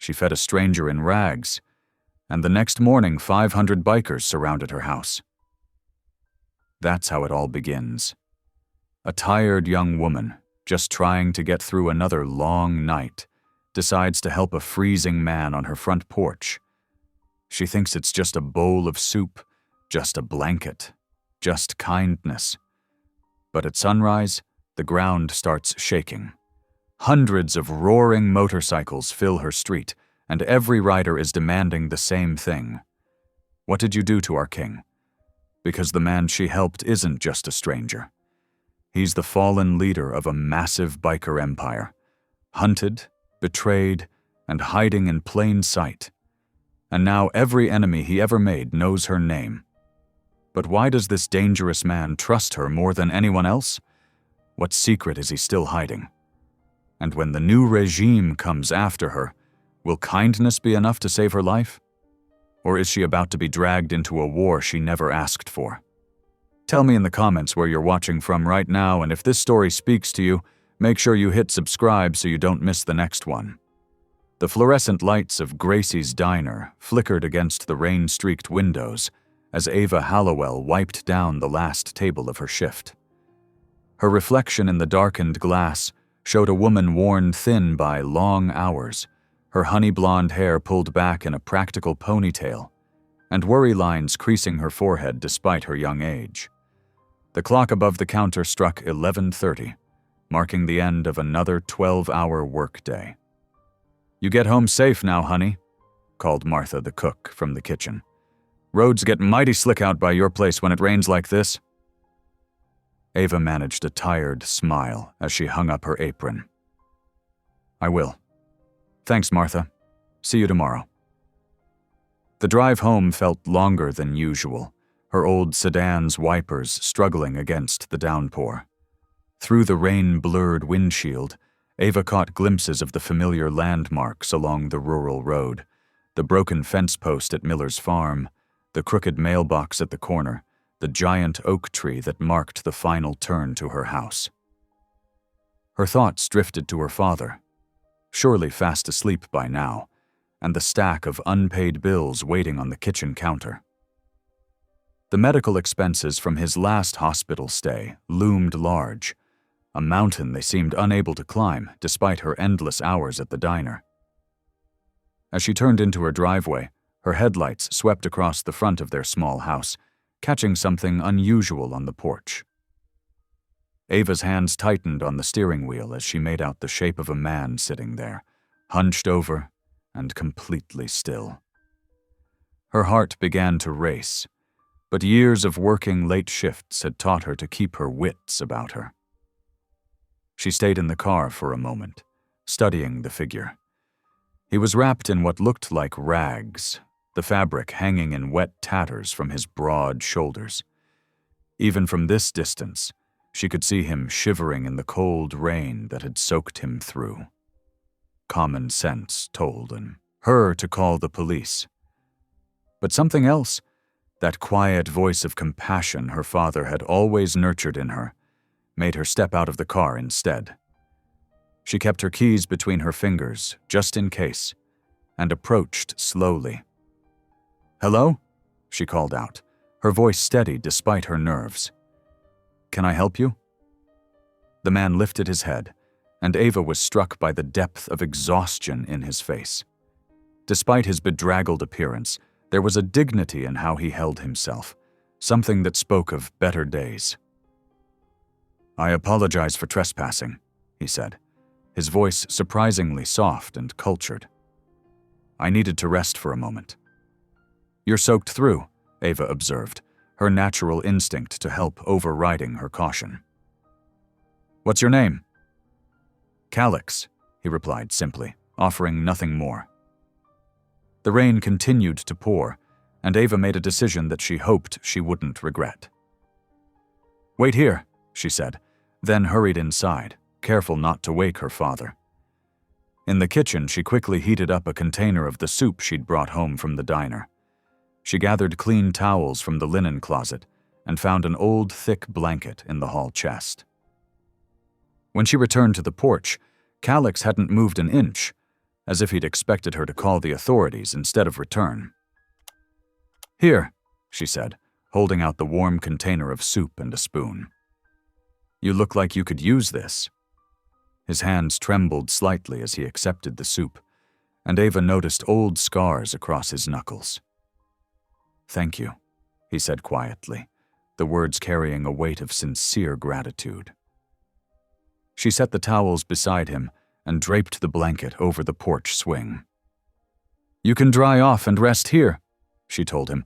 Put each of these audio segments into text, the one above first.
She fed a stranger in rags, and the next morning 500 bikers surrounded her house. That's how it all begins. A tired young woman, just trying to get through another long night, decides to help a freezing man on her front porch. She thinks it's just a bowl of soup, just a blanket, just kindness. But at sunrise, the ground starts shaking. Hundreds of roaring motorcycles fill her street, and every rider is demanding the same thing. What did you do to our king? Because the man she helped isn't just a stranger. He's the fallen leader of a massive biker empire, hunted, betrayed, and hiding in plain sight. And now every enemy he ever made knows her name. But why does this dangerous man trust her more than anyone else? What secret is he still hiding? And when the new regime comes after her, will kindness be enough to save her life? Or is she about to be dragged into a war she never asked for? Tell me in the comments where you're watching from right now, and if this story speaks to you, make sure you hit subscribe so you don't miss the next one. The fluorescent lights of Gracie's diner flickered against the rain-streaked windows as Ava Hallowell wiped down the last table of her shift. Her reflection in the darkened glass showed a woman worn thin by long hours, her honey-blonde hair pulled back in a practical ponytail, and worry lines creasing her forehead despite her young age. The clock above the counter struck 11:30, marking the end of another 12-hour workday. "You get home safe now, honey," called Martha the cook from the kitchen. "Roads get mighty slick out by your place when it rains like this." Ava managed a tired smile as she hung up her apron. "I will. Thanks, Martha. See you tomorrow." The drive home felt longer than usual, her old sedan's wipers struggling against the downpour. Through the rain-blurred windshield, Ava caught glimpses of the familiar landmarks along the rural road, the broken fence post at Miller's farm, the crooked mailbox at the corner, the giant oak tree that marked the final turn to her house. Her thoughts drifted to her father, surely fast asleep by now, and the stack of unpaid bills waiting on the kitchen counter. The medical expenses from his last hospital stay loomed large, a mountain they seemed unable to climb despite her endless hours at the diner. As she turned into her driveway, her headlights swept across the front of their small house, catching something unusual on the porch. Ava's hands tightened on the steering wheel as she made out the shape of a man sitting there, hunched over and completely still. Her heart began to race, but years of working late shifts had taught her to keep her wits about her. She stayed in the car for a moment, studying the figure. He was wrapped in what looked like rags, the fabric hanging in wet tatters from his broad shoulders. Even from this distance, she could see him shivering in the cold rain that had soaked him through. Common sense told her to call the police. But something else, that quiet voice of compassion her father had always nurtured in her, made her step out of the car instead. She kept her keys between her fingers, just in case, and approached slowly. "Hello?" she called out, her voice steady despite her nerves. "Can I help you?" The man lifted his head, and Ava was struck by the depth of exhaustion in his face. Despite his bedraggled appearance, there was a dignity in how he held himself, something that spoke of better days. "I apologize for trespassing," he said, his voice surprisingly soft and cultured. "I needed to rest for a moment." "You're soaked through," Ava observed, her natural instinct to help overriding her caution. "What's your name?" "Calix," he replied simply, offering nothing more. The rain continued to pour, and Ava made a decision that she hoped she wouldn't regret. "Wait here," she said, then hurried inside, careful not to wake her father. In the kitchen, she quickly heated up a container of the soup she'd brought home from the diner. She gathered clean towels from the linen closet and found an old, thick blanket in the hall chest. When she returned to the porch, Calix hadn't moved an inch, as if he'd expected her to call the authorities insteed of return. "Here," she said, holding out the warm container of soup and a spoon. "You look like you could use this." His hands trembled slightly as he accepted the soup, and Ava noticed old scars across his knuckles. "Thank you," he said quietly, the words carrying a weight of sincere gratitude. She set the towels beside him and draped the blanket over the porch swing. "You can dry off and rest here," she told him.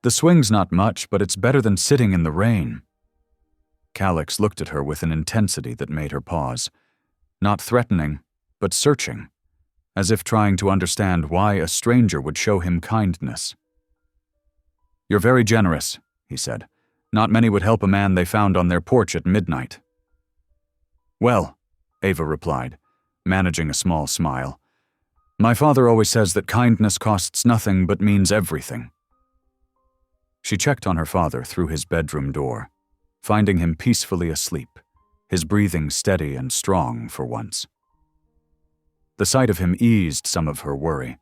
"The swing's not much, but it's better than sitting in the rain." Calix looked at her with an intensity that made her pause, not threatening, but searching, as if trying to understand why a stranger would show him kindness. "You're very generous," he said. "Not many would help a man they found on their porch at midnight." "Well," Ava replied, managing a small smile, "my father always says that kindness costs nothing but means everything." She checked on her father through his bedroom door, finding him peacefully asleep, his breathing steady and strong for once. The sight of him eased some of her worry,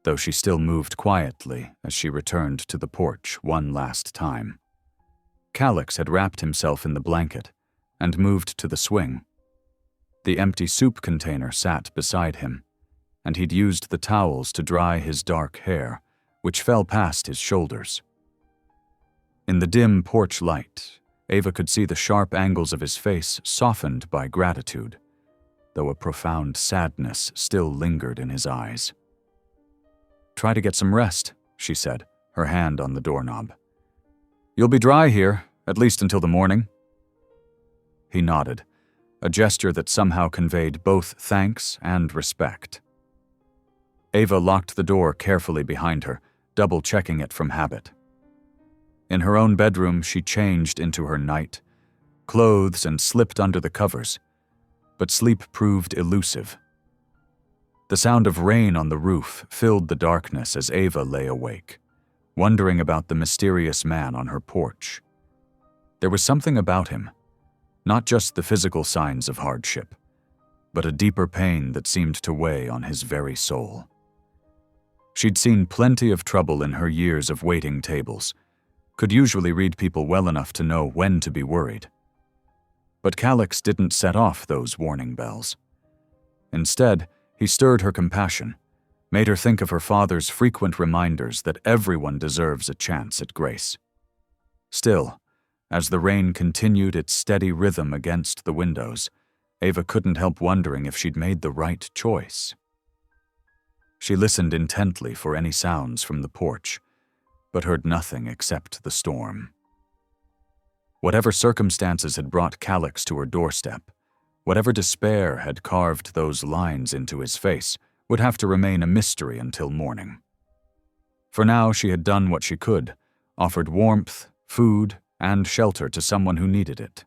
though she still moved quietly as she returned to the porch one last time. Calix had wrapped himself in the blanket and moved to the swing. The empty soup container sat beside him, and he'd used the towels to dry his dark hair, which fell past his shoulders. In the dim porch light, Ava could see the sharp angles of his face softened by gratitude, though a profound sadness still lingered in his eyes. "Try to get some rest," she said, her hand on the doorknob. "You'll be dry here, at least until the morning." He nodded, a gesture that somehow conveyed both thanks and respect. Ava locked the door carefully behind her, double-checking it from habit. In her own bedroom, she changed into her night, clothes and slipped under the covers, but sleep proved elusive. The sound of rain on the roof filled the darkness as Ava lay awake, wondering about the mysterious man on her porch. There was something about him, not just the physical signs of hardship, but a deeper pain that seemed to weigh on his very soul. She'd seen plenty of trouble in her years of waiting tables, could usually read people well enough to know when to be worried. But Calix didn't set off those warning bells. Instead, he stirred her compassion, made her think of her father's frequent reminders that everyone deserves a chance at grace. Still, as the rain continued its steady rhythm against the windows, Ava couldn't help wondering if she'd made the right choice. She listened intently for any sounds from the porch, but heard nothing except the storm. Whatever circumstances had brought Calix to her doorstep, whatever despair had carved those lines into his face, would have to remain a mystery until morning. For now, she had done what she could, offered warmth, food, and shelter to someone who needed it.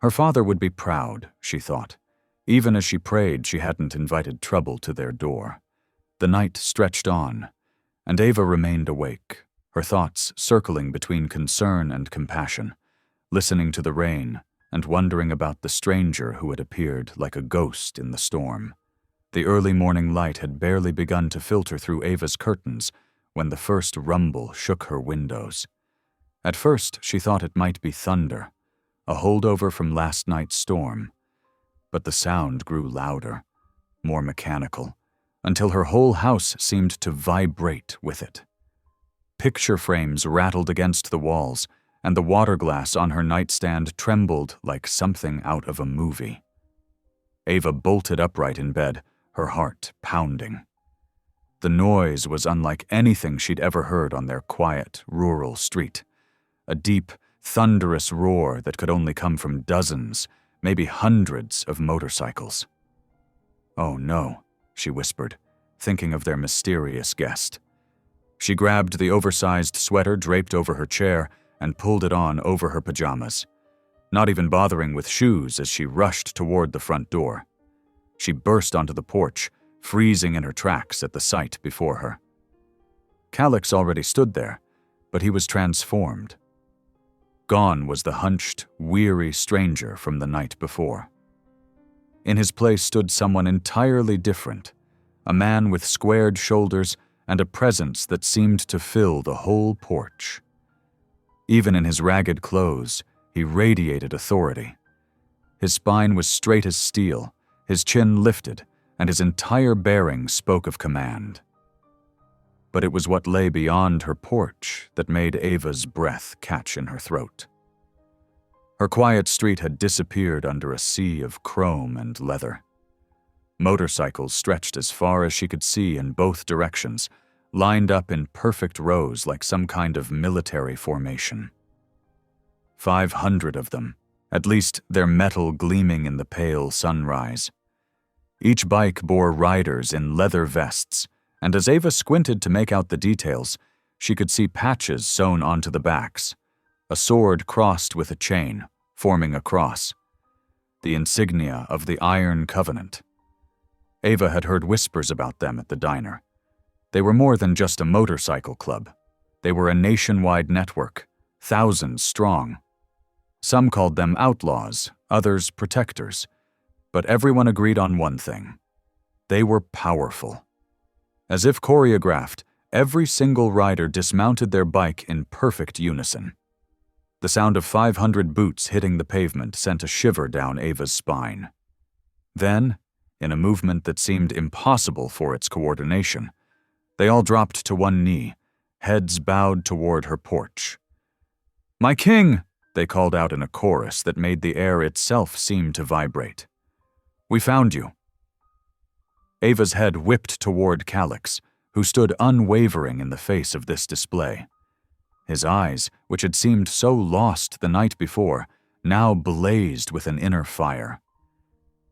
Her father would be proud, she thought, even as she prayed she hadn't invited trouble to their door. The night stretched on, and Ava remained awake, her thoughts circling between concern and compassion, listening to the rain and wondering about the stranger who had appeared like a ghost in the storm. The early morning light had barely begun to filter through Ava's curtains when the first rumble shook her windows. At first, she thought it might be thunder, a holdover from last night's storm, but the sound grew louder, more mechanical, until her whole house seemed to vibrate with it. Picture frames rattled against the walls, and the water glass on her nightstand trembled like something out of a movie. Ava bolted upright in bed, her heart pounding. The noise was unlike anything she'd ever heard on their quiet, rural street. A deep, thunderous roar that could only come from dozens, maybe hundreds of motorcycles. "Oh no," she whispered, thinking of their mysterious guest. She grabbed the oversized sweater draped over her chair and pulled it on over her pajamas, not even bothering with shoes as she rushed toward the front door. She burst onto the porch, freezing in her tracks at the sight before her. Calix already stood there, but he was transformed. Gone was the hunched, weary stranger from the night before. In his place stood someone entirely different, a man with squared shoulders and a presence that seemed to fill the whole porch. Even in his ragged clothes, he radiated authority. His spine was straight as steel, his chin lifted, and his entire bearing spoke of command. But it was what lay beyond her porch that made Ava's breath catch in her throat. Her quiet street had disappeared under a sea of chrome and leather. Motorcycles stretched as far as she could see in both directions, lined up in perfect rows like some kind of military formation. 500 of them, at least their metal gleaming in the pale sunrise. Each bike bore riders in leather vests, and as Ava squinted to make out the details, she could see patches sewn onto the backs, a sword crossed with a chain, forming a cross, the insignia of the Iron Covenant. Ava had heard whispers about them at the diner. They were more than just a motorcycle club. They were a nationwide network, thousands strong. Some called them outlaws, others protectors, but everyone agreed on one thing. They were powerful. As if choreographed, every single rider dismounted their bike in perfect unison. The sound of 500 boots hitting the pavement sent a shiver down Ava's spine. Then, in a movement that seemed impossible for its coordination, they all dropped to one knee, heads bowed toward her porch. "My king!" they called out in a chorus that made the air itself seem to vibrate. "We found you." Ava's head whipped toward Calix, who stood unwavering in the face of this display. His eyes, which had seemed so lost the night before, now blazed with an inner fire.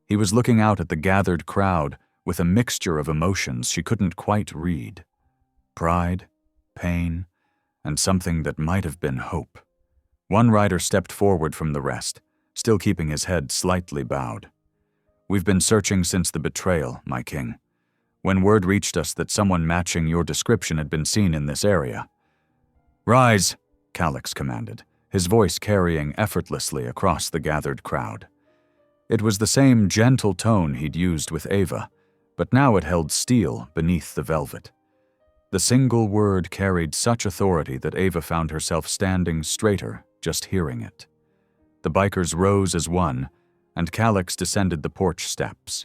He was looking out at the gathered crowd with a mixture of emotions she couldn't quite read. Pride, pain, and something that might have been hope. One rider stepped forward from the rest, still keeping his head slightly bowed. "We've been searching since the betrayal, my king. When word reached us that someone matching your description had been seen in this area." "Rise," Calix commanded, his voice carrying effortlessly across the gathered crowd. It was the same gentle tone he'd used with Ava, but now it held steel beneath the velvet. The single word carried such authority that Ava found herself standing straighter just hearing it. The bikers rose as one, and Calix descended the porch steps.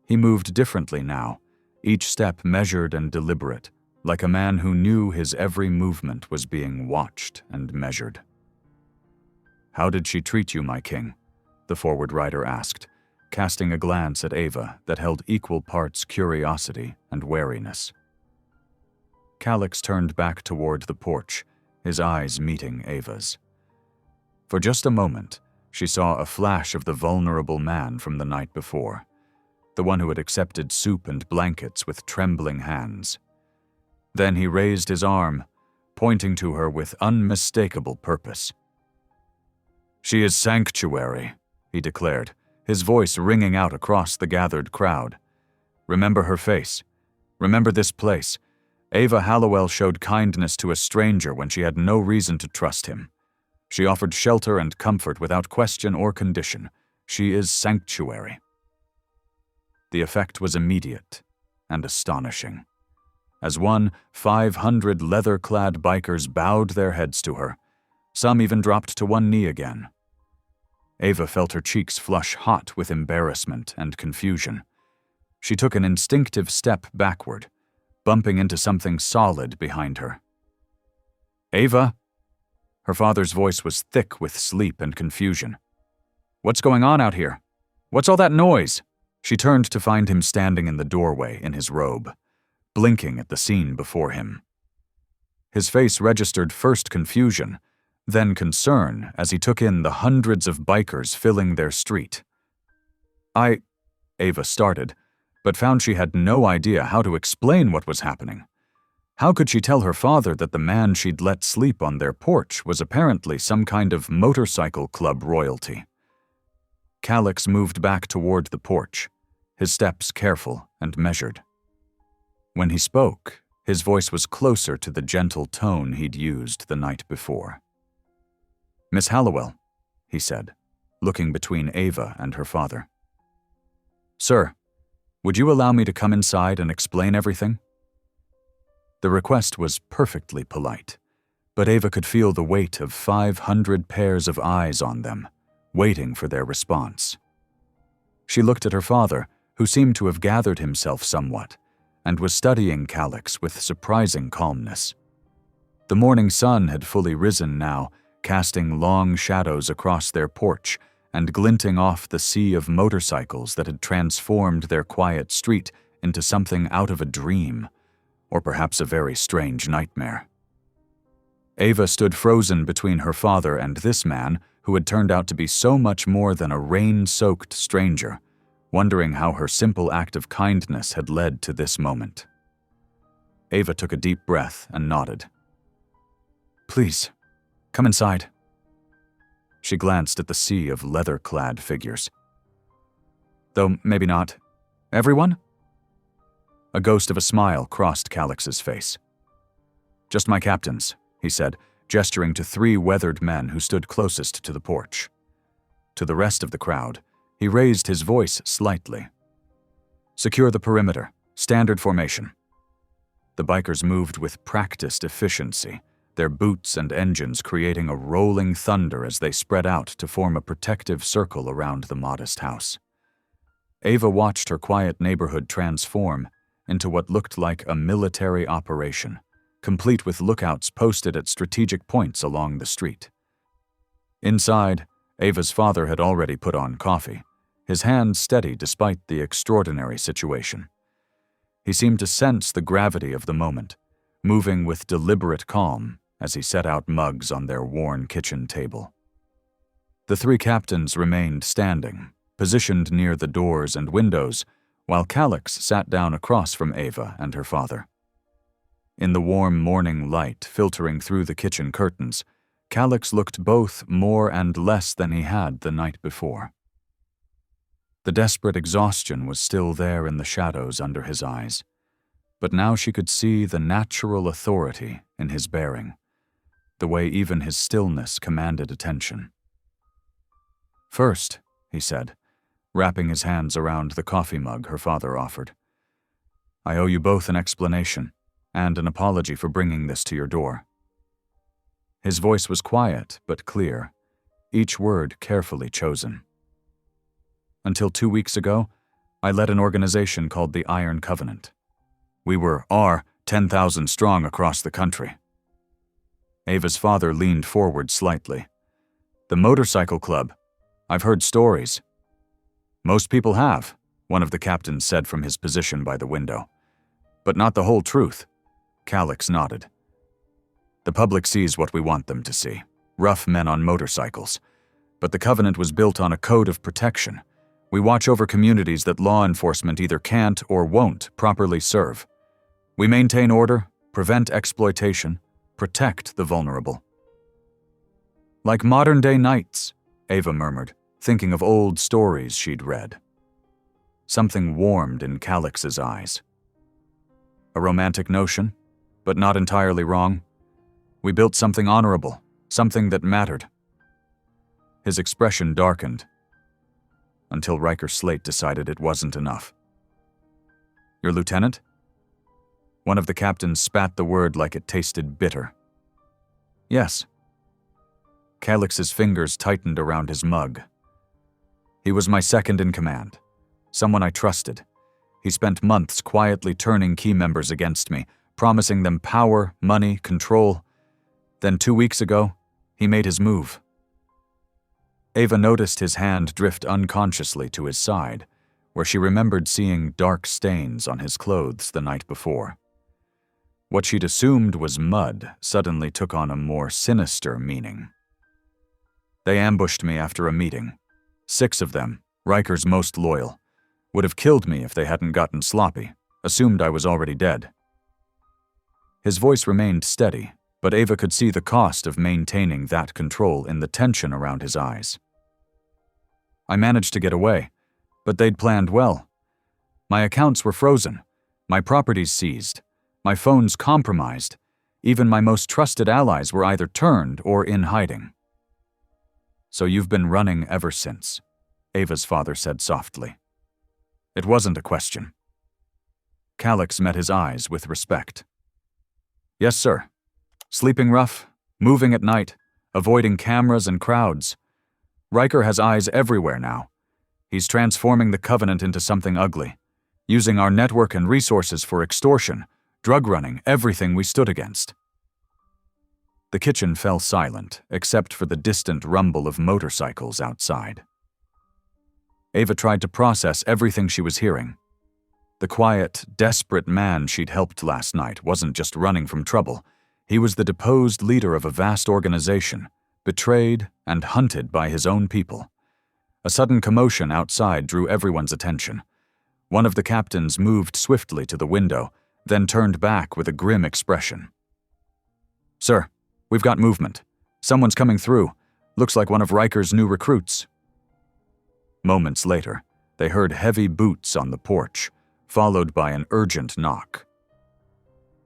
He moved differently now, each step measured and deliberate, like a man who knew his every movement was being watched and measured. "How did she treat you, my king?" the forward rider asked, casting a glance at Ava that held equal parts curiosity and wariness. Calix turned back toward the porch, his eyes meeting Ava's. For just a moment, she saw a flash of the vulnerable man from the night before, the one who had accepted soup and blankets with trembling hands. Then he raised his arm, pointing to her with unmistakable purpose. "She is Sanctuary," he declared, his voice ringing out across the gathered crowd. "Remember her face. Remember this place. Ava Hallowell showed kindness to a stranger when she had no reason to trust him. She offered shelter and comfort without question or condition. She is Sanctuary." The effect was immediate and astonishing. As 500 leather-clad bikers bowed their heads to her, some even dropped to one knee again. Ava felt her cheeks flush hot with embarrassment and confusion. She took an instinctive step backward, bumping into something solid behind her. "Ava?" Her father's voice was thick with sleep and confusion. "What's going on out here? What's all that noise?" She turned to find him standing in the doorway in his robe, blinking at the scene before him. His face registered first confusion, then concern as he took in the hundreds of bikers filling their street. Ava started, but found she had no idea how to explain what was happening. How could she tell her father that the man she'd let sleep on their porch was apparently some kind of motorcycle club royalty? Calix moved back toward the porch, his steps careful and measured. When he spoke, his voice was closer to the gentle tone he'd used the night before. "Miss Hallowell," he said, looking between Ava and her father. "Sir, Would you allow me to come inside and explain everything?" The request was perfectly polite, but Ava could feel the weight of 500 pairs of eyes on them, waiting for their response. She looked at her father, who seemed to have gathered himself somewhat, and was studying Calix with surprising calmness. The morning sun had fully risen now, casting long shadows across their porch and glinting off the sea of motorcycles that had transformed their quiet street into something out of a dream, or perhaps a very strange nightmare. Ava stood frozen between her father and this man who had turned out to be so much more than a rain-soaked stranger, wondering how her simple act of kindness had led to this moment. Ava took a deep breath and nodded. "Please, come inside." She glanced at the sea of leather-clad figures. "Though maybe not. Everyone?" A ghost of a smile crossed Calix's face. "Just my captains," he said, gesturing to 3 weathered men who stood closest to the porch. To the rest of the crowd, he raised his voice slightly. "Secure the perimeter. Standard formation." The bikers moved with practiced efficiency, their boots and engines creating a rolling thunder as they spread out to form a protective circle around the modest house. Ava watched her quiet neighborhood transform into what looked like a military operation, complete with lookouts posted at strategic points along the street. Inside, Ava's father had already put on coffee, his hand steady despite the extraordinary situation. He seemed to sense the gravity of the moment, moving with deliberate calm as he set out mugs on their worn kitchen table. The 3 captains remained standing, positioned near the doors and windows, while Calix sat down across from Ava and her father. In the warm morning light filtering through the kitchen curtains, Calix looked both more and less than he had the night before. The desperate exhaustion was still there in the shadows under his eyes, but now she could see the natural authority in his bearing, the way even his stillness commanded attention. "First," he said, wrapping his hands around the coffee mug her father offered, "I owe you both an explanation and an apology for bringing this to your door." His voice was quiet but clear, each word carefully chosen. "Until 2 weeks ago, I led an organization called the Iron Covenant. We were 10,000 strong across the country." Ava's father leaned forward slightly. "The motorcycle club. I've heard stories." "Most people have," one of the captains said from his position by the window. "But not the whole truth." Calix nodded. "The public sees what we want them to see. Rough men on motorcycles. But the Covenant was built on a code of protection. We watch over communities that law enforcement either can't or won't properly serve. We maintain order, prevent exploitation, protect the vulnerable." "Like modern-day knights," Ava murmured, thinking of old stories she'd read. Something warmed in Calix's eyes. "A romantic notion, but not entirely wrong. We built something honorable, something that mattered." His expression darkened, until Riker Slate decided it wasn't enough. "Your lieutenant?" One of the captains spat the word like it tasted bitter. "Yes." Calix's fingers tightened around his mug. "He was my second in command, someone I trusted. He spent months quietly turning key members against me, promising them power, money, control. Then 2 weeks ago, he made his move." Ava noticed his hand drift unconsciously to his side, where she remembered seeing dark stains on his clothes the night before. What she'd assumed was mud suddenly took on a more sinister meaning. "They ambushed me after a meeting. 6 of them, Riker's most loyal, would have killed me if they hadn't gotten sloppy, assumed I was already dead." His voice remained steady, but Ava could see the cost of maintaining that control in the tension around his eyes. "I managed to get away, but they'd planned well. My accounts were frozen, my properties seized, my phones compromised. Even my most trusted allies were either turned or in hiding." "So you've been running ever since," Ava's father said softly. "It wasn't a question. Calix met his eyes with respect. Yes, sir. Sleeping rough, moving at night, avoiding cameras and crowds. Riker has eyes everywhere now. He's transforming the Covenant into something ugly, using our network and resources for extortion, drug running, everything we stood against. The kitchen fell silent, except for the distant rumble of motorcycles outside. Ava tried to process everything she was hearing. The quiet, desperate man she'd helped last night wasn't just running from trouble. He was the deposed leader of a vast organization, betrayed and hunted by his own people. A sudden commotion outside drew everyone's attention. One of the captains moved swiftly to the window, then turned back with a grim expression. Sir, we've got movement. Someone's coming through. Looks like one of Riker's new recruits. Moments later, they heard heavy boots on the porch, followed by an urgent knock.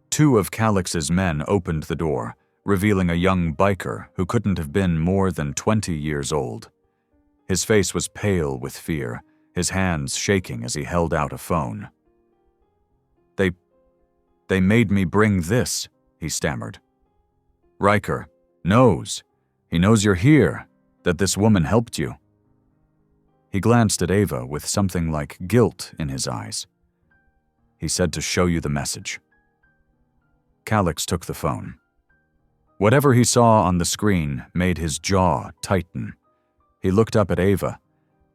Two of Calix's men opened the door, revealing a young biker who couldn't have been more than 20 years old. His face was pale with fear, his hands shaking as he held out a phone. They made me bring this, he stammered. Riker knows. He knows you're here, that this woman helped you. He glanced at Ava with something like guilt in his eyes. He said to show you the message. Calix took the phone. Whatever he saw on the screen made his jaw tighten. He looked up at Ava,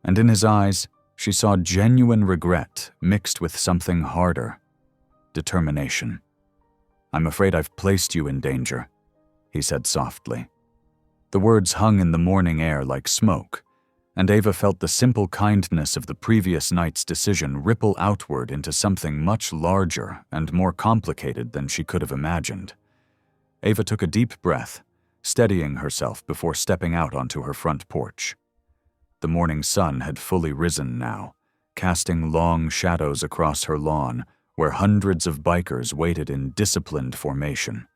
and in his eyes, she saw genuine regret mixed with something harder. Determination. I'm afraid I've placed you in danger, he said softly. The words hung in the morning air like smoke, and Ava felt the simple kindness of the previous night's decision ripple outward into something much larger and more complicated than she could have imagined. Ava took a deep breath, steadying herself before stepping out onto her front porch. The morning sun had fully risen now, casting long shadows across her lawn where hundreds of bikers waited in disciplined formation.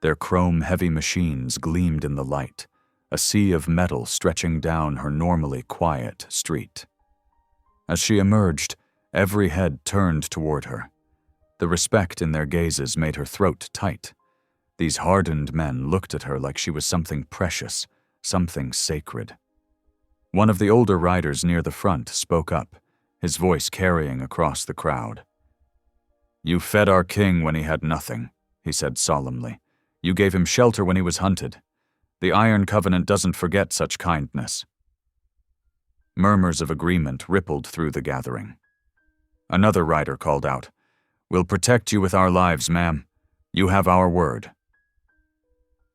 Their chrome-heavy machines gleamed in the light, a sea of metal stretching down her normally quiet street. As she emerged, every head turned toward her. The respect in their gazes made her throat tight. These hardened men looked at her like she was something precious, something sacred. One of the older riders near the front spoke up, his voice carrying across the crowd. You fed our king when he had nothing, he said solemnly. You gave him shelter when he was hunted. The Iron Covenant doesn't forget such kindness. Murmurs of agreement rippled through the gathering. Another rider called out, We'll protect you with our lives, ma'am. You have our word.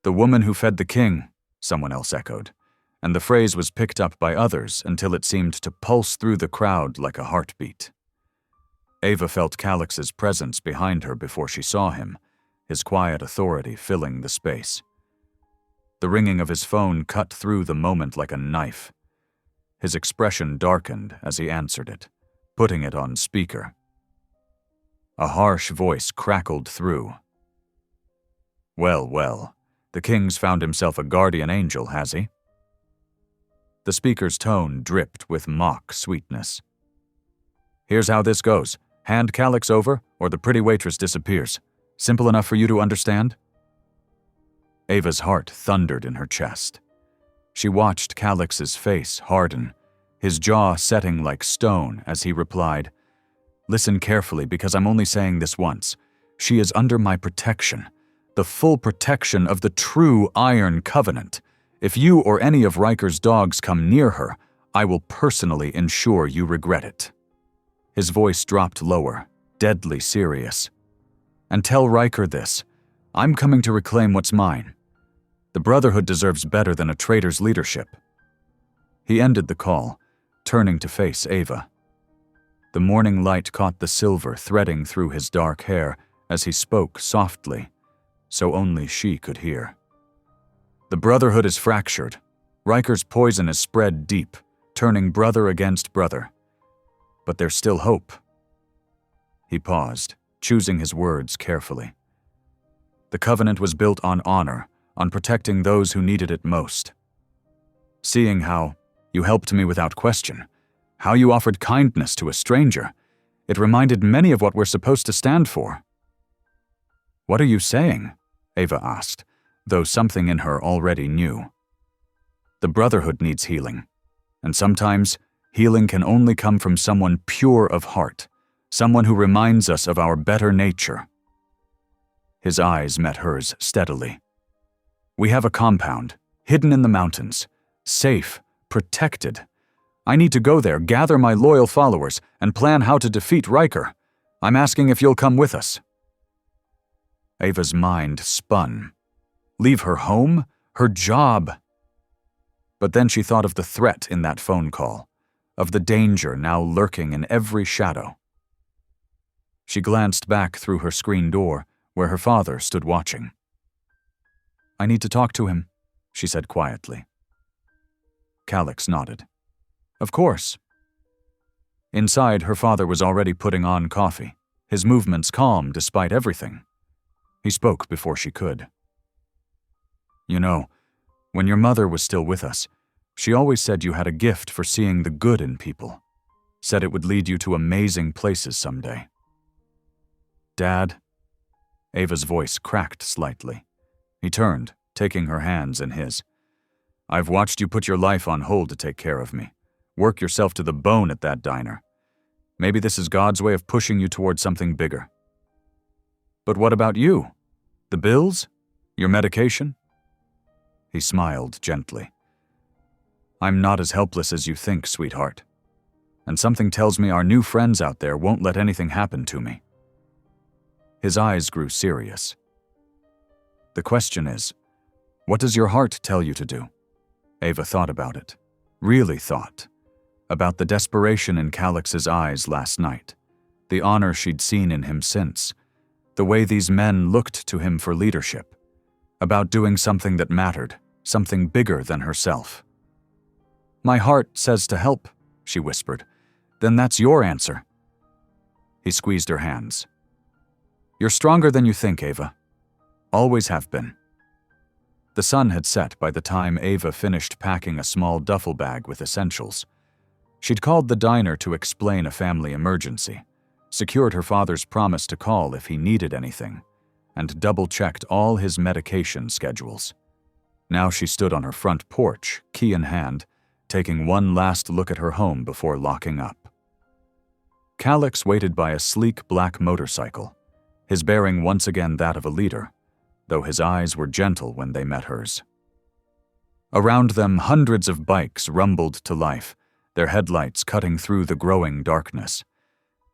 The woman who fed the king, someone else echoed, and the phrase was picked up by others until it seemed to pulse through the crowd like a heartbeat. Ava felt Calix's presence behind her before she saw him, his quiet authority filling the space. The ringing of his phone cut through the moment like a knife. His expression darkened as he answered it, putting it on speaker. A harsh voice crackled through. Well, well, the king's found himself a guardian angel, has he? The speaker's tone dripped with mock sweetness. Here's how this goes. Hand Calix over, or the pretty waitress disappears. Simple enough for you to understand? Ava's heart thundered in her chest. She watched Calix's face harden, his jaw setting like stone as he replied, Listen carefully because I'm only saying this once. She is under my protection, the full protection of the true Iron Covenant. If you or any of Riker's dogs come near her, I will personally ensure you regret it. His voice dropped lower, deadly serious. And tell Riker this. I'm coming to reclaim what's mine. The Brotherhood deserves better than a traitor's leadership. He ended the call, turning to face Ava. The morning light caught the silver threading through his dark hair as he spoke softly, so only she could hear. The Brotherhood is fractured. Riker's poison is spread deep, turning brother against brother. But there's still hope. He paused, choosing his words carefully. The Covenant was built on honor, on protecting those who needed it most. Seeing how you helped me without question, how you offered kindness to a stranger, It reminded many of what we're supposed to stand for. What are you saying? Ava asked, though something in her already knew. The Brotherhood needs healing, and sometimes healing can only come from someone pure of heart, someone who reminds us of our better nature. His eyes met hers steadily. We have a compound, hidden in the mountains, safe, protected. I need to go there, gather my loyal followers, and plan how to defeat Riker. I'm asking if you'll come with us. Ava's mind spun. Leave her home? Her job? But then she thought of the threat in that phone call, of the danger now lurking in every shadow. She glanced back through her screen door, where her father stood watching. I need to talk to him, she said quietly. Calix nodded. Of course. Inside, her father was already putting on coffee, his movements calm despite everything. He spoke before she could. You know, when your mother was still with us, she always said you had a gift for seeing the good in people, said it would lead you to amazing places someday. Dad? Ava's voice cracked slightly. He turned, taking her hands in his. I've watched you put your life on hold to take care of me. Work yourself to the bone at that diner. Maybe this is God's way of pushing you towards something bigger. But what about you? The bills? Your medication? He smiled gently. I'm not as helpless as you think, sweetheart. And something tells me our new friends out there won't let anything happen to me. His eyes grew serious. The question is, what does your heart tell you to do? Ava thought about it. Really thought. About the desperation in Calix's eyes last night. The honor she'd seen in him since. The way these men looked to him for leadership. About doing something that mattered. Something bigger than herself. My heart says to help, she whispered. Then that's your answer. He squeezed her hands. You're stronger than you think, Ava. Always have been. The sun had set by the time Ava finished packing a small duffel bag with essentials. She'd called the diner to explain a family emergency, secured her father's promise to call if he needed anything, and double-checked all his medication schedules. Now she stood on her front porch, key in hand, taking one last look at her home before locking up. Calix waited by a sleek black motorcycle, his bearing once again that of a leader, though his eyes were gentle when they met hers. Around them, hundreds of bikes rumbled to life, their headlights cutting through the growing darkness.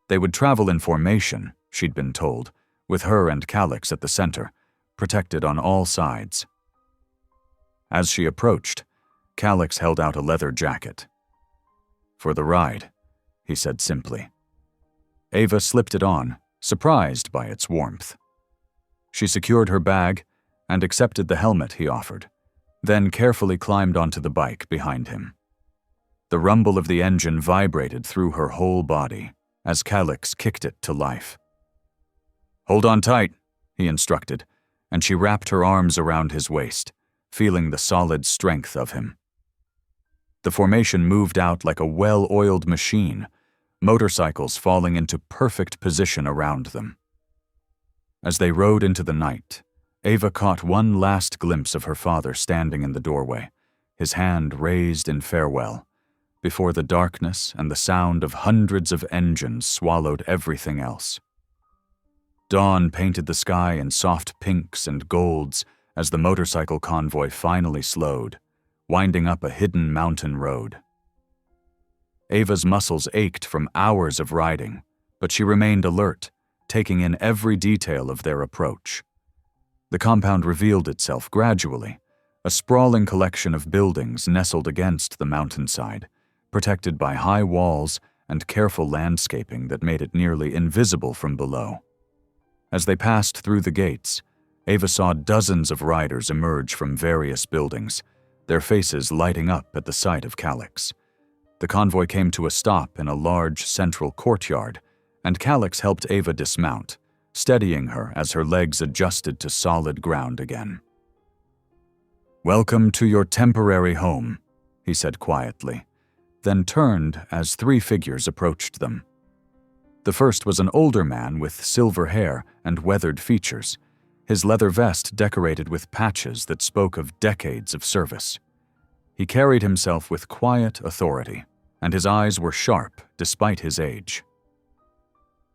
They would travel in formation, she'd been told, with her and Calix at the center, protected on all sides. As she approached, Calix held out a leather jacket. For the ride, he said simply. Ava slipped it on, surprised by its warmth. She secured her bag and accepted the helmet he offered, then carefully climbed onto the bike behind him. The rumble of the engine vibrated through her whole body as Calix kicked it to life. Hold on tight, he instructed, and she wrapped her arms around his waist, feeling the solid strength of him. The formation moved out like a well-oiled machine, motorcycles falling into perfect position around them. As they rode into the night, Ava caught one last glimpse of her father standing in the doorway, his hand raised in farewell, before the darkness and the sound of hundreds of engines swallowed everything else. Dawn painted the sky in soft pinks and golds as the motorcycle convoy finally slowed, winding up a hidden mountain road. Ava's muscles ached from hours of riding, but she remained alert, taking in every detail of their approach. The compound revealed itself gradually, a sprawling collection of buildings nestled against the mountainside, protected by high walls and careful landscaping that made it nearly invisible from below. As they passed through the gates, Ava saw dozens of riders emerge from various buildings, their faces lighting up at the sight of Calix. The convoy came to a stop in a large central courtyard, and Calix helped Ava dismount, steadying her as her legs adjusted to solid ground again. "Welcome to your temporary home," he said quietly, then turned as three figures approached them. The first was an older man with silver hair and weathered features, his leather vest decorated with patches that spoke of decades of service. He carried himself with quiet authority, and his eyes were sharp despite his age.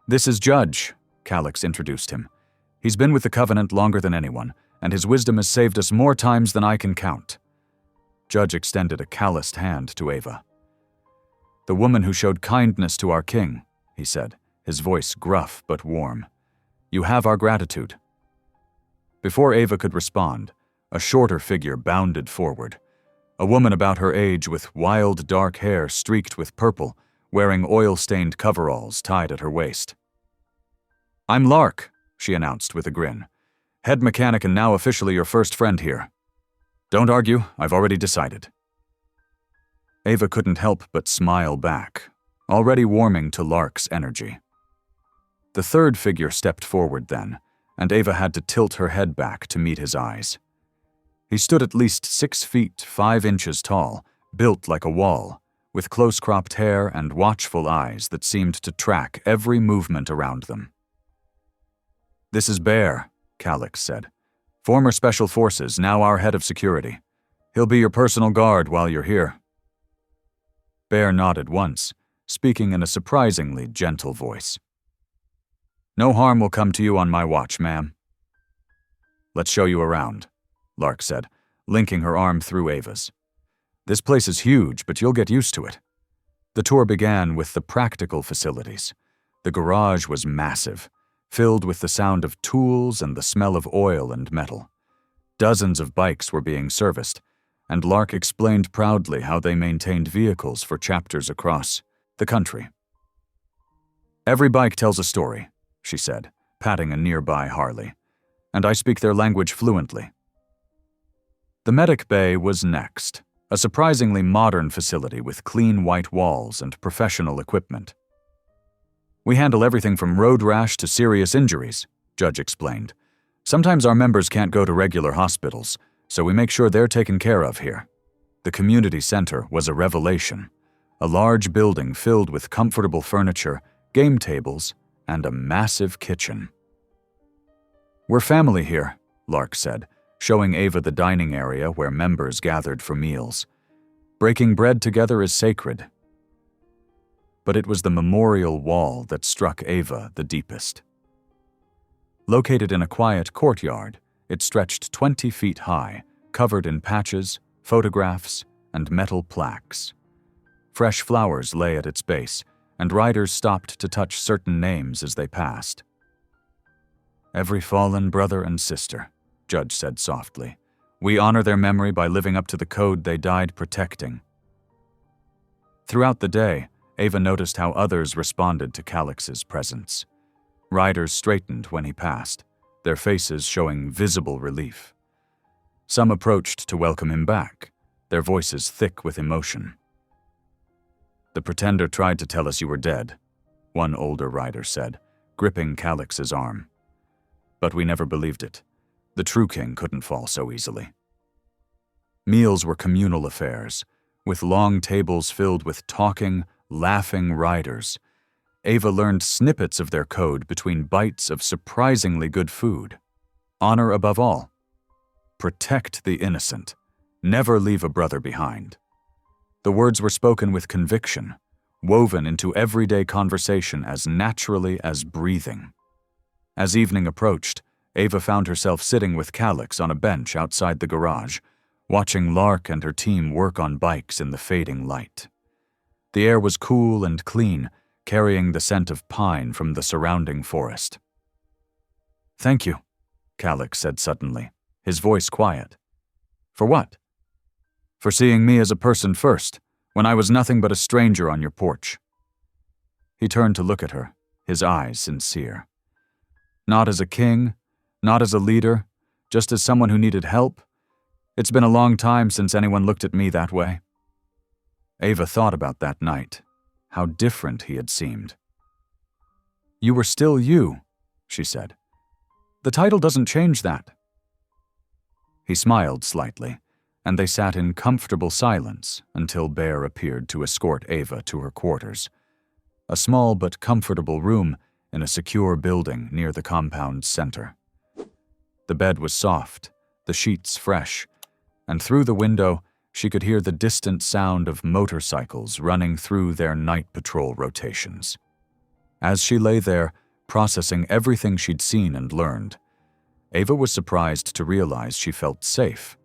"This is Judge," Calix introduced him. "He's been with the Covenant longer than anyone, and his wisdom has saved us more times than I can count." Judge extended a calloused hand to Ava. "The woman who showed kindness to our king," he said, his voice gruff but warm. "You have our gratitude." Before Ava could respond, a shorter figure bounded forward. A woman about her age with wild dark hair streaked with purple, wearing oil-stained coveralls tied at her waist. "I'm Lark," she announced with a grin. "Head mechanic and now officially your first friend here. Don't argue, I've already decided." Ava couldn't help but smile back, already warming to Lark's energy. The third figure stepped forward then, and Ava had to tilt her head back to meet his eyes. He stood at least 6 feet 5 inches tall, built like a wall, with close-cropped hair and watchful eyes that seemed to track every movement around them. "This is Bear," Calix said. "Former Special Forces, now our head of security. He'll be your personal guard while you're here." Bear nodded once, speaking in a surprisingly gentle voice. "No harm will come to you on my watch, ma'am." "Let's show you around," Lark said, linking her arm through Ava's. "This place is huge, but you'll get used to it." The tour began with the practical facilities. The garage was massive, filled with the sound of tools and the smell of oil and metal. Dozens of bikes were being serviced, and Lark explained proudly how they maintained vehicles for chapters across the country. "Every bike tells a story," she said, patting a nearby Harley, "and I speak their language fluently." The medic bay was next, a surprisingly modern facility with clean white walls and professional equipment. "We handle everything from road rash to serious injuries," Judge explained. "Sometimes our members can't go to regular hospitals, so we make sure they're taken care of here." The community center was a revelation, a large building filled with comfortable furniture, game tables, and a massive kitchen. "We're family here," Lark said, showing Ava the dining area where members gathered for meals. "Breaking bread together is sacred." But it was the memorial wall that struck Ava the deepest. Located in a quiet courtyard, it stretched 20 feet high, covered in patches, photographs, and metal plaques. Fresh flowers lay at its base, and riders stopped to touch certain names as they passed. "Every fallen brother and sister," Judge said softly. "We honor their memory by living up to the code they died protecting." Throughout the day, Ava noticed how others responded to Calix's presence. Riders straightened when he passed, their faces showing visible relief. Some approached to welcome him back, their voices thick with emotion. "The Pretender tried to tell us you were dead," one older rider said, gripping Calix's arm. "But we never believed it. The true king couldn't fall so easily." Meals were communal affairs, with long tables filled with talking, laughing riders. Ava learned snippets of their code between bites of surprisingly good food. Honor above all. Protect the innocent. Never leave a brother behind. The words were spoken with conviction, woven into everyday conversation as naturally as breathing. As evening approached, Ava found herself sitting with Calix on a bench outside the garage, watching Lark and her team work on bikes in the fading light. The air was cool and clean, carrying the scent of pine from the surrounding forest. "Thank you," Calix said suddenly, his voice quiet. "For what?" "For seeing me as a person first, when I was nothing but a stranger on your porch." He turned to look at her, his eyes sincere. "Not as a king, not as a leader, just as someone who needed help. It's been a long time since anyone looked at me that way." Ava thought about that night, how different he had seemed. "You were still you," she said. "The title doesn't change that." He smiled slightly, and they sat in comfortable silence until Bear appeared to escort Ava to her quarters. a small but comfortable room in a secure building near the compound's center. The bed was soft, the sheets fresh, and through the window she could hear the distant sound of motorcycles running through their night patrol rotations. As she lay there, processing everything she'd seen and learned, Ava was surprised to realize she felt safe.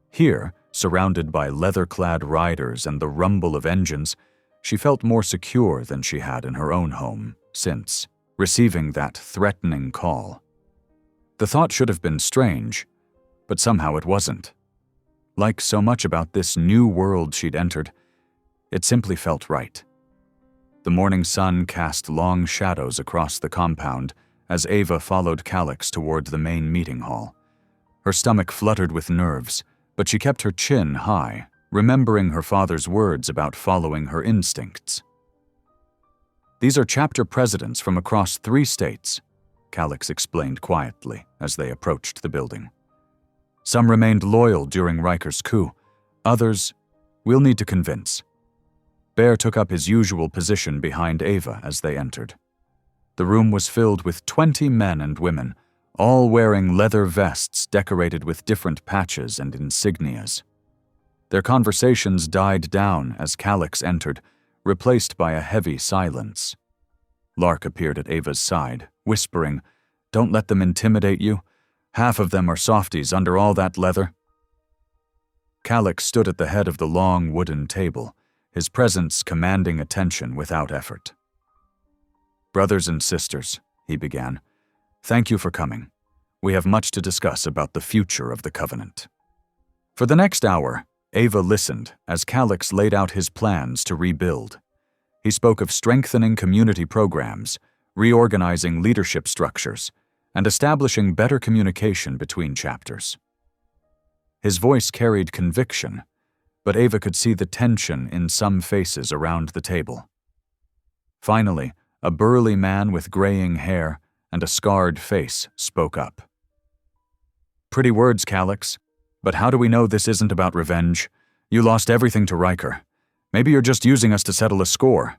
Here, surrounded by leather-clad riders and the rumble of engines, she felt more secure than she had in her own home since receiving that threatening call. The thought should have been strange, but somehow it wasn't. Like so much about this new world she'd entered, it simply felt right. The morning sun cast long shadows across the compound as Ava followed Calix toward the main meeting hall. Her stomach fluttered with nerves, but she kept her chin high, remembering her father's words about following her instincts. "These are chapter presidents from across 3 states," Calix explained quietly as they approached the building. "Some remained loyal during Riker's coup. Others, we'll need to convince." Bear took up his usual position behind Ava as they entered. The room was filled with 20 men and women, all wearing leather vests decorated with different patches and insignias. Their conversations died down as Calix entered, replaced by a heavy silence. Lark appeared at Ava's side, whispering, "Don't let them intimidate you. Half of them are softies under all that leather." Calix stood at the head of the long wooden table, his presence commanding attention without effort. "Brothers and sisters," he began, "thank you for coming. We have much to discuss about the future of the Covenant." For the next hour, Ava listened as Calix laid out his plans to rebuild. He spoke of strengthening community programs, reorganizing leadership structures, and establishing better communication between chapters. His voice carried conviction, but Ava could see the tension in some faces around the table. Finally, a burly man with graying hair and a scarred face spoke up. "Pretty words, Calix, but how do we know this isn't about revenge? You lost everything to Riker. Maybe you're just using us to settle a score."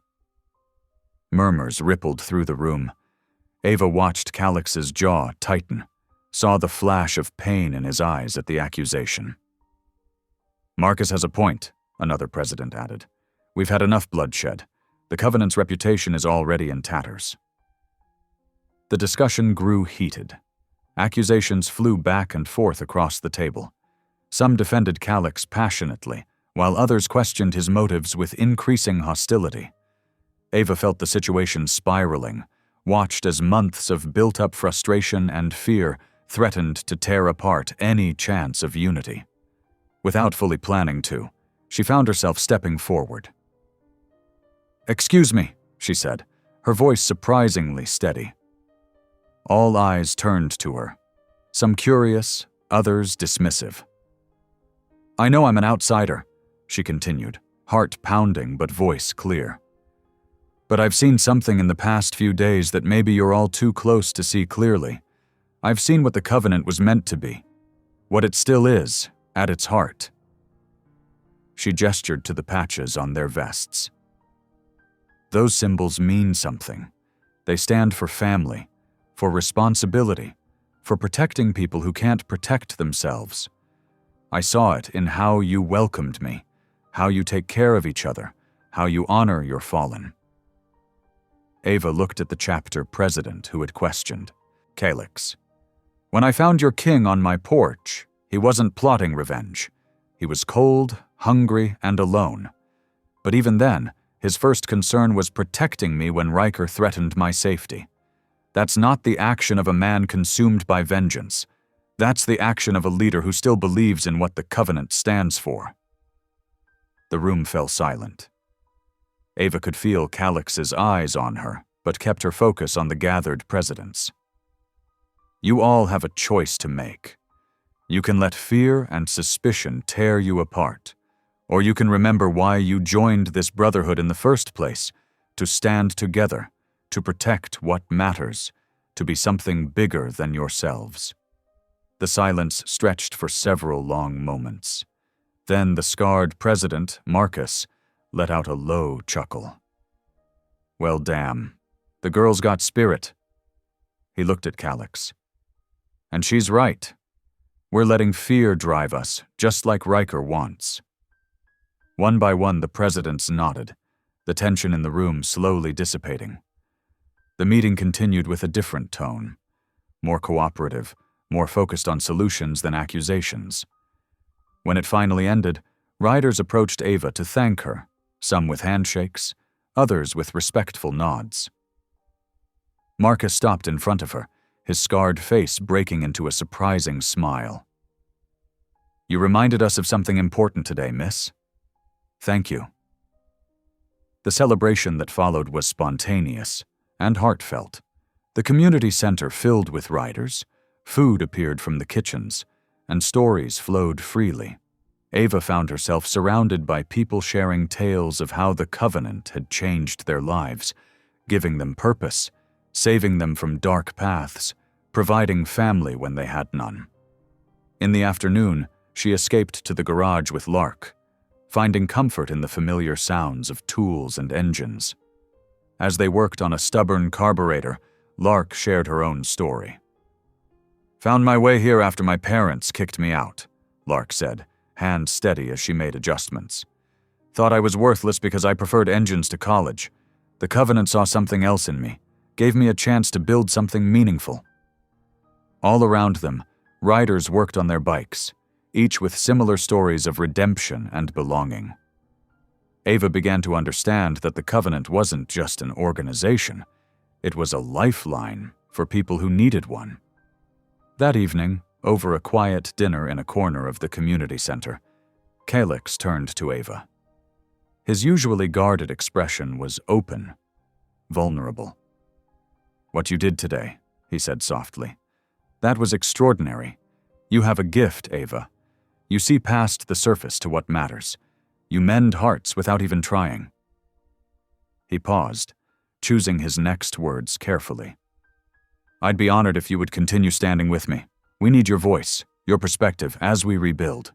Murmurs rippled through the room. Ava watched Calix's jaw tighten, saw the flash of pain in his eyes at the accusation. "Marcus has a point," another president added. "We've had enough bloodshed. The Covenant's reputation is already in tatters." The discussion grew heated. Accusations flew back and forth across the table. Some defended Calix passionately, while others questioned his motives with increasing hostility. Ava felt the situation spiraling, watched as months of built-up frustration and fear threatened to tear apart any chance of unity. Without fully planning to, she found herself stepping forward. "Excuse me," she said, her voice surprisingly steady. All eyes turned to her, some curious, others dismissive. "I know I'm an outsider," she continued, heart pounding but voice clear. "But I've seen something in the past few days that maybe you're all too close to see clearly. I've seen what the Covenant was meant to be, what it still is, at its heart." She gestured to the patches on their vests. "Those symbols mean something. They stand for family, for responsibility, for protecting people who can't protect themselves. I saw it in how you welcomed me, how you take care of each other, how you honor your fallen." Ava looked at the chapter president who had questioned, Calix. "When I found your king on my porch, he wasn't plotting revenge. He was cold, hungry, and alone. But even then, his first concern was protecting me when Riker threatened my safety. That's not the action of a man consumed by vengeance. That's the action of a leader who still believes in what the Covenant stands for." The room fell silent. Ava could feel Calix's eyes on her, but kept her focus on the gathered presidents. "You all have a choice to make. You can let fear and suspicion tear you apart, or you can remember why you joined this brotherhood in the first place, to stand together, to protect what matters, to be something bigger than yourselves." The silence stretched for several long moments. Then the scarred president, Marcus, let out a low chuckle. Well, damn. The girl's got spirit. He looked at Calix. And she's right. We're letting fear drive us, just like Riker wants. One by one, the presidents nodded, the tension in the room slowly dissipating. The meeting continued with a different tone, more cooperative, more focused on solutions than accusations. When it finally ended, riders approached Ava to thank her, some with handshakes, others with respectful nods. Marcus stopped in front of her, his scarred face breaking into a surprising smile. You reminded us of something important today, miss. Thank you. The celebration that followed was spontaneous and heartfelt. The community center filled with riders, food appeared from the kitchens, and stories flowed freely. Ava found herself surrounded by people sharing tales of how the Covenant had changed their lives, giving them purpose, saving them from dark paths, providing family when they had none. In the afternoon, she escaped to the garage with Lark, finding comfort in the familiar sounds of tools and engines. As they worked on a stubborn carburetor, Lark shared her own story. Found my way here after my parents kicked me out, Lark said, hand steady as she made adjustments. Thought I was worthless because I preferred engines to college. The Covenant saw something else in me, gave me a chance to build something meaningful. All around them, riders worked on their bikes, each with similar stories of redemption and belonging. Ava began to understand that the Covenant wasn't just an organization, it was a lifeline for people who needed one. That evening, over a quiet dinner in a corner of the community center, Calix turned to Ava. His usually guarded expression was open, vulnerable. What you did today, he said softly. That was extraordinary. You have a gift, Ava. You see past the surface to what matters. You mend hearts without even trying. He paused, choosing his next words carefully. I'd be honored if you would continue standing with me. We need your voice, your perspective as we rebuild.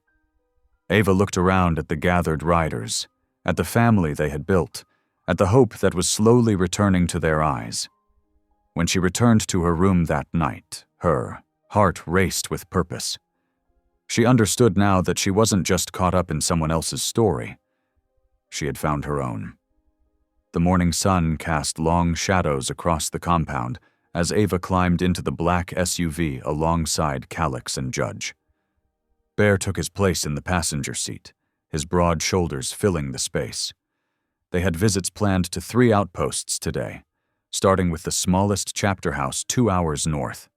Ava looked around at the gathered riders, at the family they had built, at the hope that was slowly returning to their eyes. When she returned to her room that night, her heart raced with purpose. She understood now that she wasn't just caught up in someone else's story. She had found her own. The morning sun cast long shadows across the compound as Ava climbed into the black SUV alongside Calix and Judge. Bear took his place in the passenger seat, his broad shoulders filling the space. They had visits planned to 3 outposts today, starting with the smallest chapter house 2 hours north.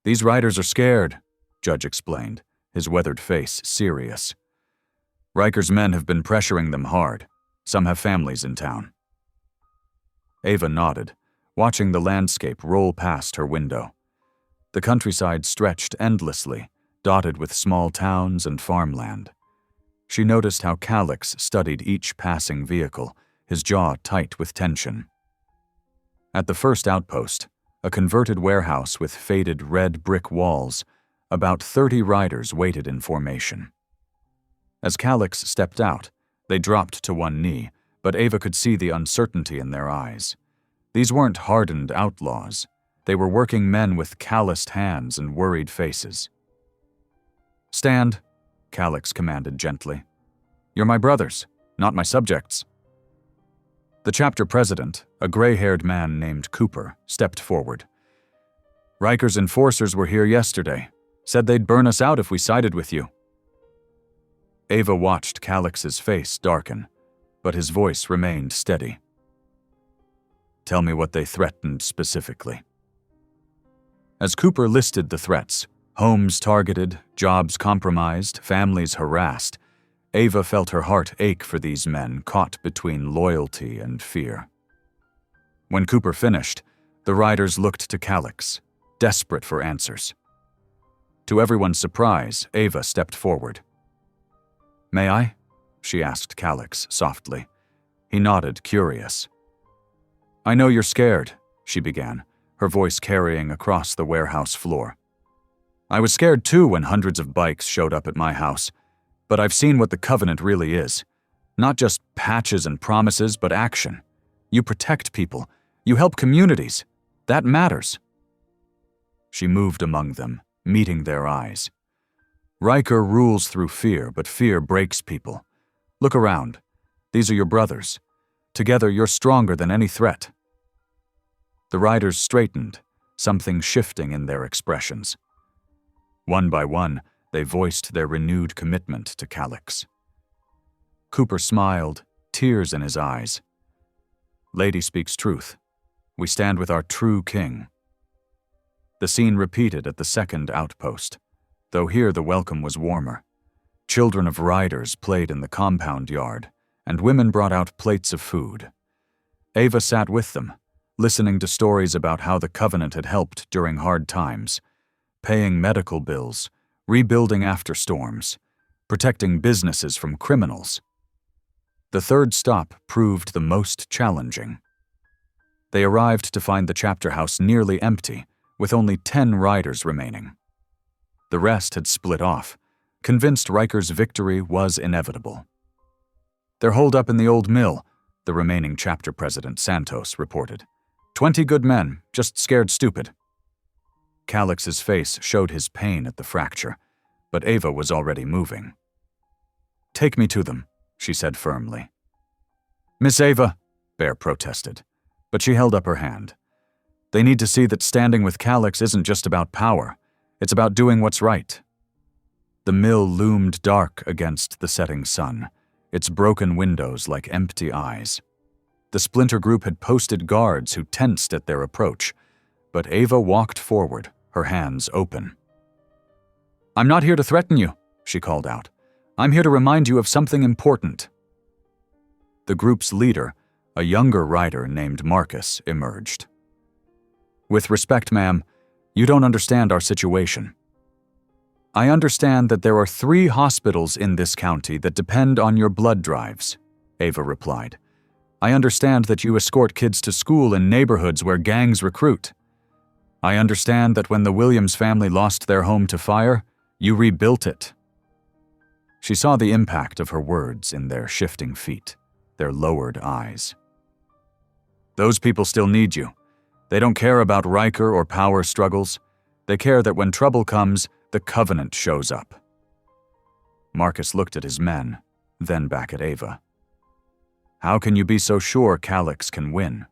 These riders are scared, Judge explained, his weathered face serious. Riker's men have been pressuring them hard. Some have families in town. Ava nodded, watching the landscape roll past her window. The countryside stretched endlessly, dotted with small towns and farmland. She noticed how Calix studied each passing vehicle, his jaw tight with tension. At the first outpost, a converted warehouse with faded red brick walls, about 30 riders waited in formation. As Calix stepped out, they dropped to one knee, but Ava could see the uncertainty in their eyes. These weren't hardened outlaws. They were working men with calloused hands and worried faces. Stand, Calix commanded gently. You're my brothers, not my subjects. The chapter president, a gray-haired man named Cooper, stepped forward. Riker's enforcers were here yesterday. Said they'd burn us out if we sided with you. Ava watched Calix's face darken, but his voice remained steady. Tell me what they threatened specifically. As Cooper listed the threats, homes targeted, jobs compromised, families harassed, Ava felt her heart ache for these men caught between loyalty and fear. When Cooper finished, the riders looked to Calix, desperate for answers. To everyone's surprise, Ava stepped forward. May I? She asked Calix softly. He nodded, curious. I know you're scared, she began, her voice carrying across the warehouse floor. I was scared too when hundreds of bikes showed up at my house, but I've seen what the Covenant really is. Not just patches and promises, but action. You protect people. You help communities. That matters." She moved among them, meeting their eyes. "Riker rules through fear, but fear breaks people. Look around. These are your brothers. Together, you're stronger than any threat." The riders straightened, something shifting in their expressions. One by one, they voiced their renewed commitment to Calix. Cooper smiled, tears in his eyes. "Lady speaks truth. We stand with our true king." The scene repeated at the second outpost, though here the welcome was warmer. Children of riders played in the compound yard, and women brought out plates of food. Ava sat with them, listening to stories about how the Covenant had helped during hard times, paying medical bills, rebuilding after storms, protecting businesses from criminals. The third stop proved the most challenging. They arrived to find the chapter house nearly empty, with only 10 riders remaining. The rest had split off, convinced Riker's victory was inevitable. "They're holed up in the old mill," the remaining chapter president, Santos, reported. 20 good men, just scared stupid." Calix's face showed his pain at the fracture, but Ava was already moving. "Take me to them," she said firmly. "Miss Ava," Bear protested, but she held up her hand. "They need to see that standing with Calix isn't just about power. It's about doing what's right." The mill loomed dark against the setting sun, its broken windows like empty eyes. The splinter group had posted guards who tensed at their approach, but Ava walked forward, her hands open. "I'm not here to threaten you," she called out. "I'm here to remind you of something important." The group's leader, a younger rider named Marcus, emerged. "With respect, ma'am, you don't understand our situation. I understand that there are 3 hospitals in this county that depend on your blood drives," Ava replied. "I understand that you escort kids to school in neighborhoods where gangs recruit. I understand that when the Williams family lost their home to fire, you rebuilt it." She saw the impact of her words in their shifting feet, their lowered eyes. "Those people still need you. They don't care about Riker or power struggles. They care that when trouble comes, the Covenant shows up." Marcus looked at his men, then back at Ava. "How can you be so sure Calix can win?"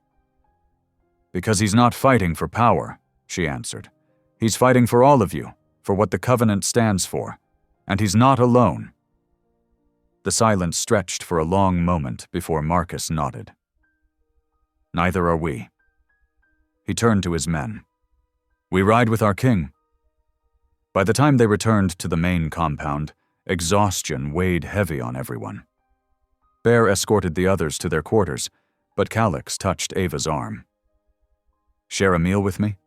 "Because he's not fighting for power," she answered. "He's fighting for all of you, for what the Covenant stands for. And he's not alone." The silence stretched for a long moment before Marcus nodded. "Neither are we." He turned to his men. "We ride with our king." By the time they returned to the main compound, exhaustion weighed heavy on everyone. Bear escorted the others to their quarters, but Calix touched Ava's arm. "Share a meal with me?"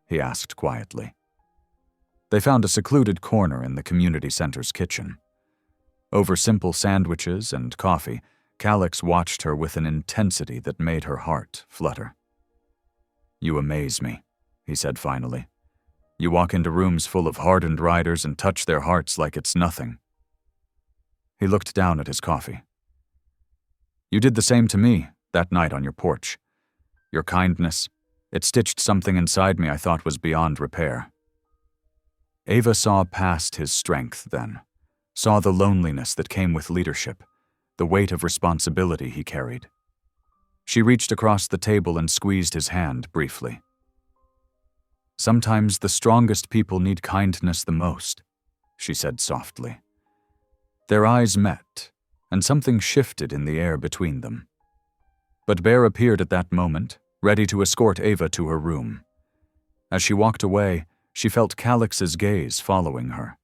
he asked quietly. They found a secluded corner in the community center's kitchen. Over simple sandwiches and coffee, Calix watched her with an intensity that made her heart flutter. "You amaze me," he said finally. "You walk into rooms full of hardened riders and touch their hearts like it's nothing." He looked down at his coffee. "You did the same to me that night on your porch. Your kindness, it stitched something inside me I thought was beyond repair." Ava saw past his strength then, saw the loneliness that came with leadership, the weight of responsibility he carried. She reached across the table and squeezed his hand briefly. "Sometimes the strongest people need kindness the most," she said softly. Their eyes met, and something shifted in the air between them. But Bear appeared at that moment, ready to escort Ava to her room. As she walked away, she felt Calix's gaze following her.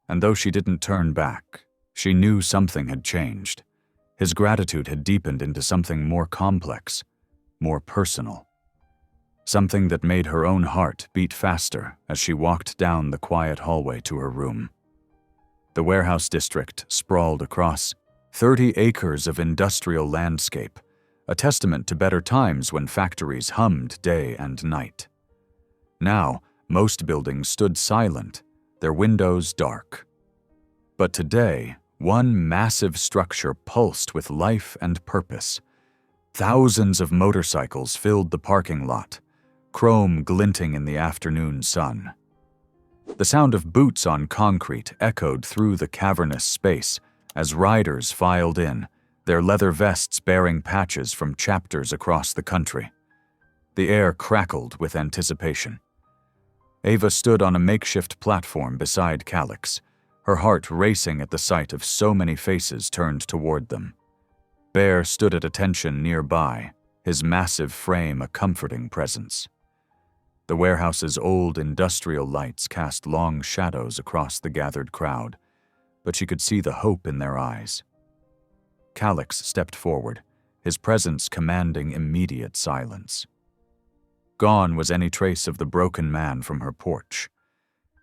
And though she didn't turn back, she knew something had changed. His gratitude had deepened into something more complex, more personal. Something that made her own heart beat faster as she walked down the quiet hallway to her room. The warehouse district sprawled across 30 acres of industrial landscape, a testament to better times when factories hummed day and night. Now, most buildings stood silent, their windows dark. But today, one massive structure pulsed with life and purpose. Thousands of motorcycles filled the parking lot, chrome glinting in the afternoon sun. The sound of boots on concrete echoed through the cavernous space as riders filed in, their leather vests bearing patches from chapters across the country. The air crackled with anticipation. Ava stood on a makeshift platform beside Calix, her heart racing at the sight of so many faces turned toward them. Bear stood at attention nearby, his massive frame a comforting presence. The warehouse's old industrial lights cast long shadows across the gathered crowd, but she could see the hope in their eyes. Calix stepped forward, his presence commanding immediate silence. Gone was any trace of the broken man from her porch.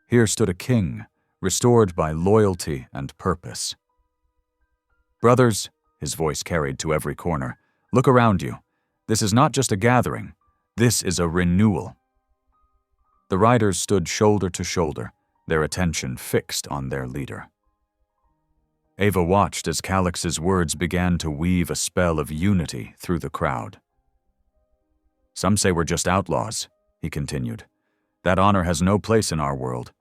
Here stood a king, restored by loyalty and purpose. "Brothers," his voice carried to every corner, "look around you. This is not just a gathering. This is a renewal." The riders stood shoulder to shoulder, their attention fixed on their leader. Ava watched as Calix's words began to weave a spell of unity through the crowd. "Some say we're just outlaws," he continued. "That honor has no place in our world.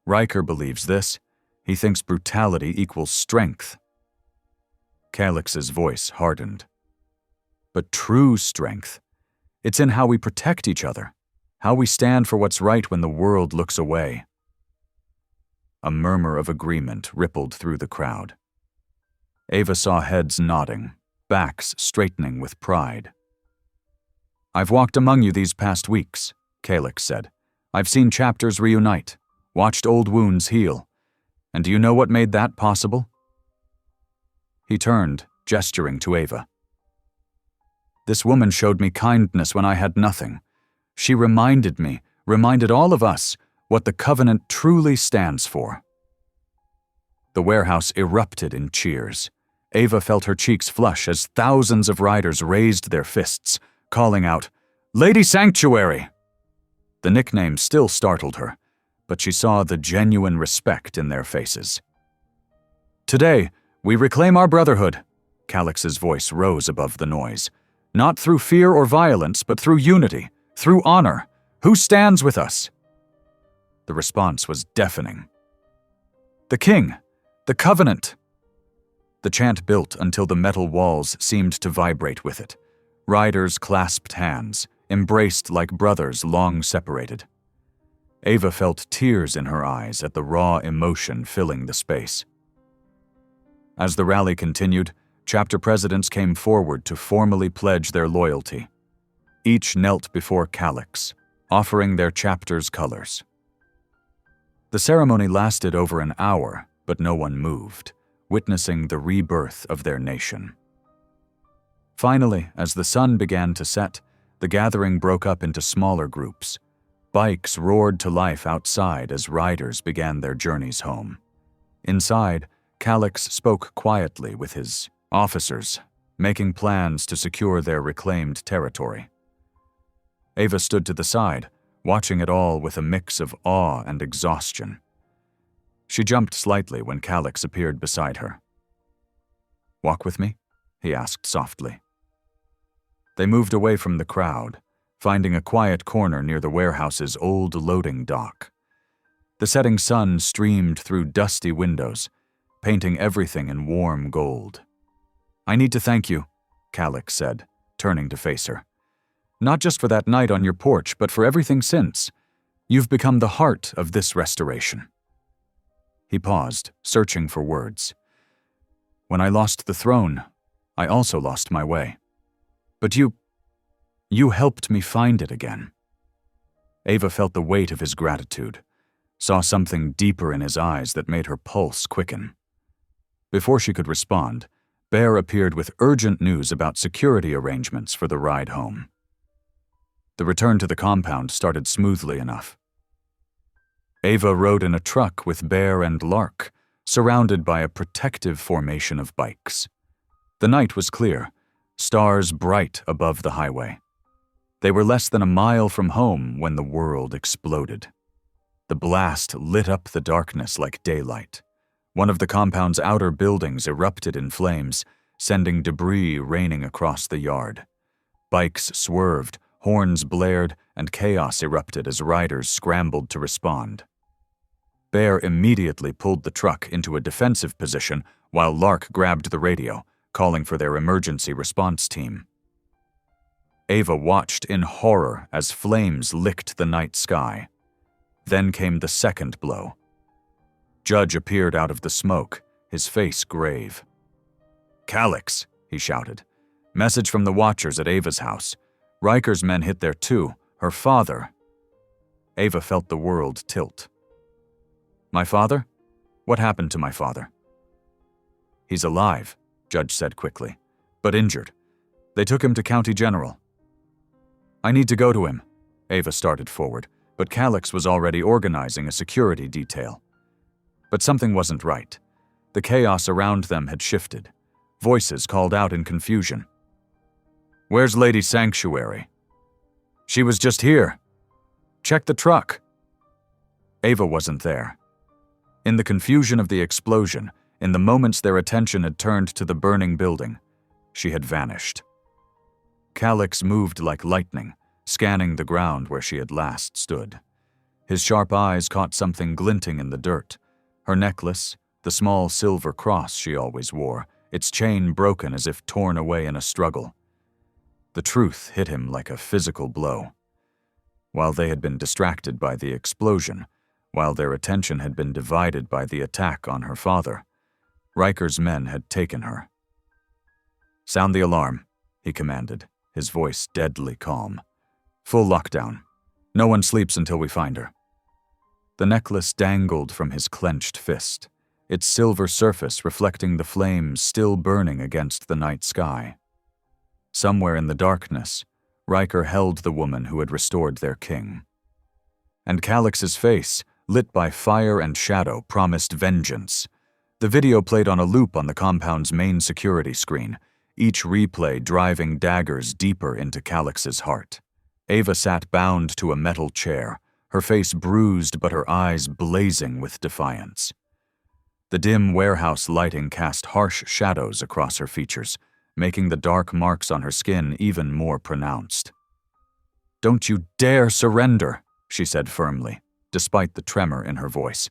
Riker believes this. He thinks brutality equals strength." Calix's voice hardened. "But true strength, it's in how we protect each other, how we stand for what's right when the world looks away." A murmur of agreement rippled through the crowd. Ava saw heads nodding, backs straightening with pride. "I've walked among you these past weeks," Calix said. "I've seen chapters reunite, watched old wounds heal. And do you know what made that possible?" He turned, gesturing to Ava. "This woman showed me kindness when I had nothing. She reminded all of us, what the Covenant truly stands for." The warehouse erupted in cheers. Ava felt her cheeks flush as thousands of riders raised their fists, calling out, "Lady Sanctuary!" The nickname still startled her, but she saw the genuine respect in their faces. "Today, we reclaim our brotherhood," Calix's voice rose above the noise. "Not through fear or violence, but through unity, through honor. Who stands with us?" The response was deafening. "The King! The Covenant!" The chant built until the metal walls seemed to vibrate with it. Riders clasped hands, embraced like brothers long separated. Ava felt tears in her eyes at the raw emotion filling the space. As the rally continued, chapter presidents came forward to formally pledge their loyalty. Each knelt before Calix, offering their chapter's colors. The ceremony lasted over an hour, but no one moved, witnessing the rebirth of their nation. Finally, as the sun began to set, the gathering broke up into smaller groups. Bikes roared to life outside as riders began their journeys home. Inside, Calix spoke quietly with his officers, making plans to secure their reclaimed territory. Ava stood to the side, watching it all with a mix of awe and exhaustion. She jumped slightly when Calix appeared beside her. "Walk with me?" he asked softly. They moved away from the crowd, finding a quiet corner near the warehouse's old loading dock. The setting sun streamed through dusty windows, painting everything in warm gold. "I need to thank you," Calix said, turning to face her. "Not just for that night on your porch, but for everything since. You've become the heart of this restoration." He paused, searching for words. "When I lost the throne, I also lost my way. But you helped me find it again." Ava felt the weight of his gratitude, saw something deeper in his eyes that made her pulse quicken. Before she could respond, Bear appeared with urgent news about security arrangements for the ride home. The return to the compound started smoothly enough. Ava rode in a truck with Bear and Lark, surrounded by a protective formation of bikes. The night was clear, stars bright above the highway. They were less than a mile from home when the world exploded. The blast lit up the darkness like daylight. One of the compound's outer buildings erupted in flames, sending debris raining across the yard. Bikes swerved, horns blared, and chaos erupted as riders scrambled to respond. Bear immediately pulled the truck into a defensive position while Lark grabbed the radio, calling for their emergency response team. Ava watched in horror as flames licked the night sky. Then came the second blow. Judge appeared out of the smoke, his face grave. "Calix," he shouted. "Message from the Watchers at Ava's house. Riker's men hit there too. Her father." Ava felt the world tilt. "My father? What happened to my father?" "He's alive," Judge said quickly, "but injured. They took him to County General." "I need to go to him." Ava started forward, but Calix was already organizing a security detail. But something wasn't right. The chaos around them had shifted. Voices called out in confusion. "Where's Lady Sanctuary?" "She was just here." "Check the truck." Ava wasn't there. In the confusion of the explosion, in the moments their attention had turned to the burning building, she had vanished. Calix moved like lightning, scanning the ground where she had last stood. His sharp eyes caught something glinting in the dirt. Her necklace, the small silver cross she always wore, its chain broken as if torn away in a struggle. The truth hit him like a physical blow. While they had been distracted by the explosion, while their attention had been divided by the attack on her father, Riker's men had taken her. "Sound the alarm," he commanded, his voice deadly calm. "Full lockdown. No one sleeps until we find her." The necklace dangled from his clenched fist, its silver surface reflecting the flames still burning against the night sky. Somewhere in the darkness, Riker held the woman who had restored their king. And Calix's face, lit by fire and shadow, promised vengeance. The video played on a loop on the compound's main security screen, each replay driving daggers deeper into Calix's heart. Ava sat bound to a metal chair, her face bruised but her eyes blazing with defiance. The dim warehouse lighting cast harsh shadows across her features, making the dark marks on her skin even more pronounced. "Don't you dare surrender," she said firmly, despite the tremor in her voice.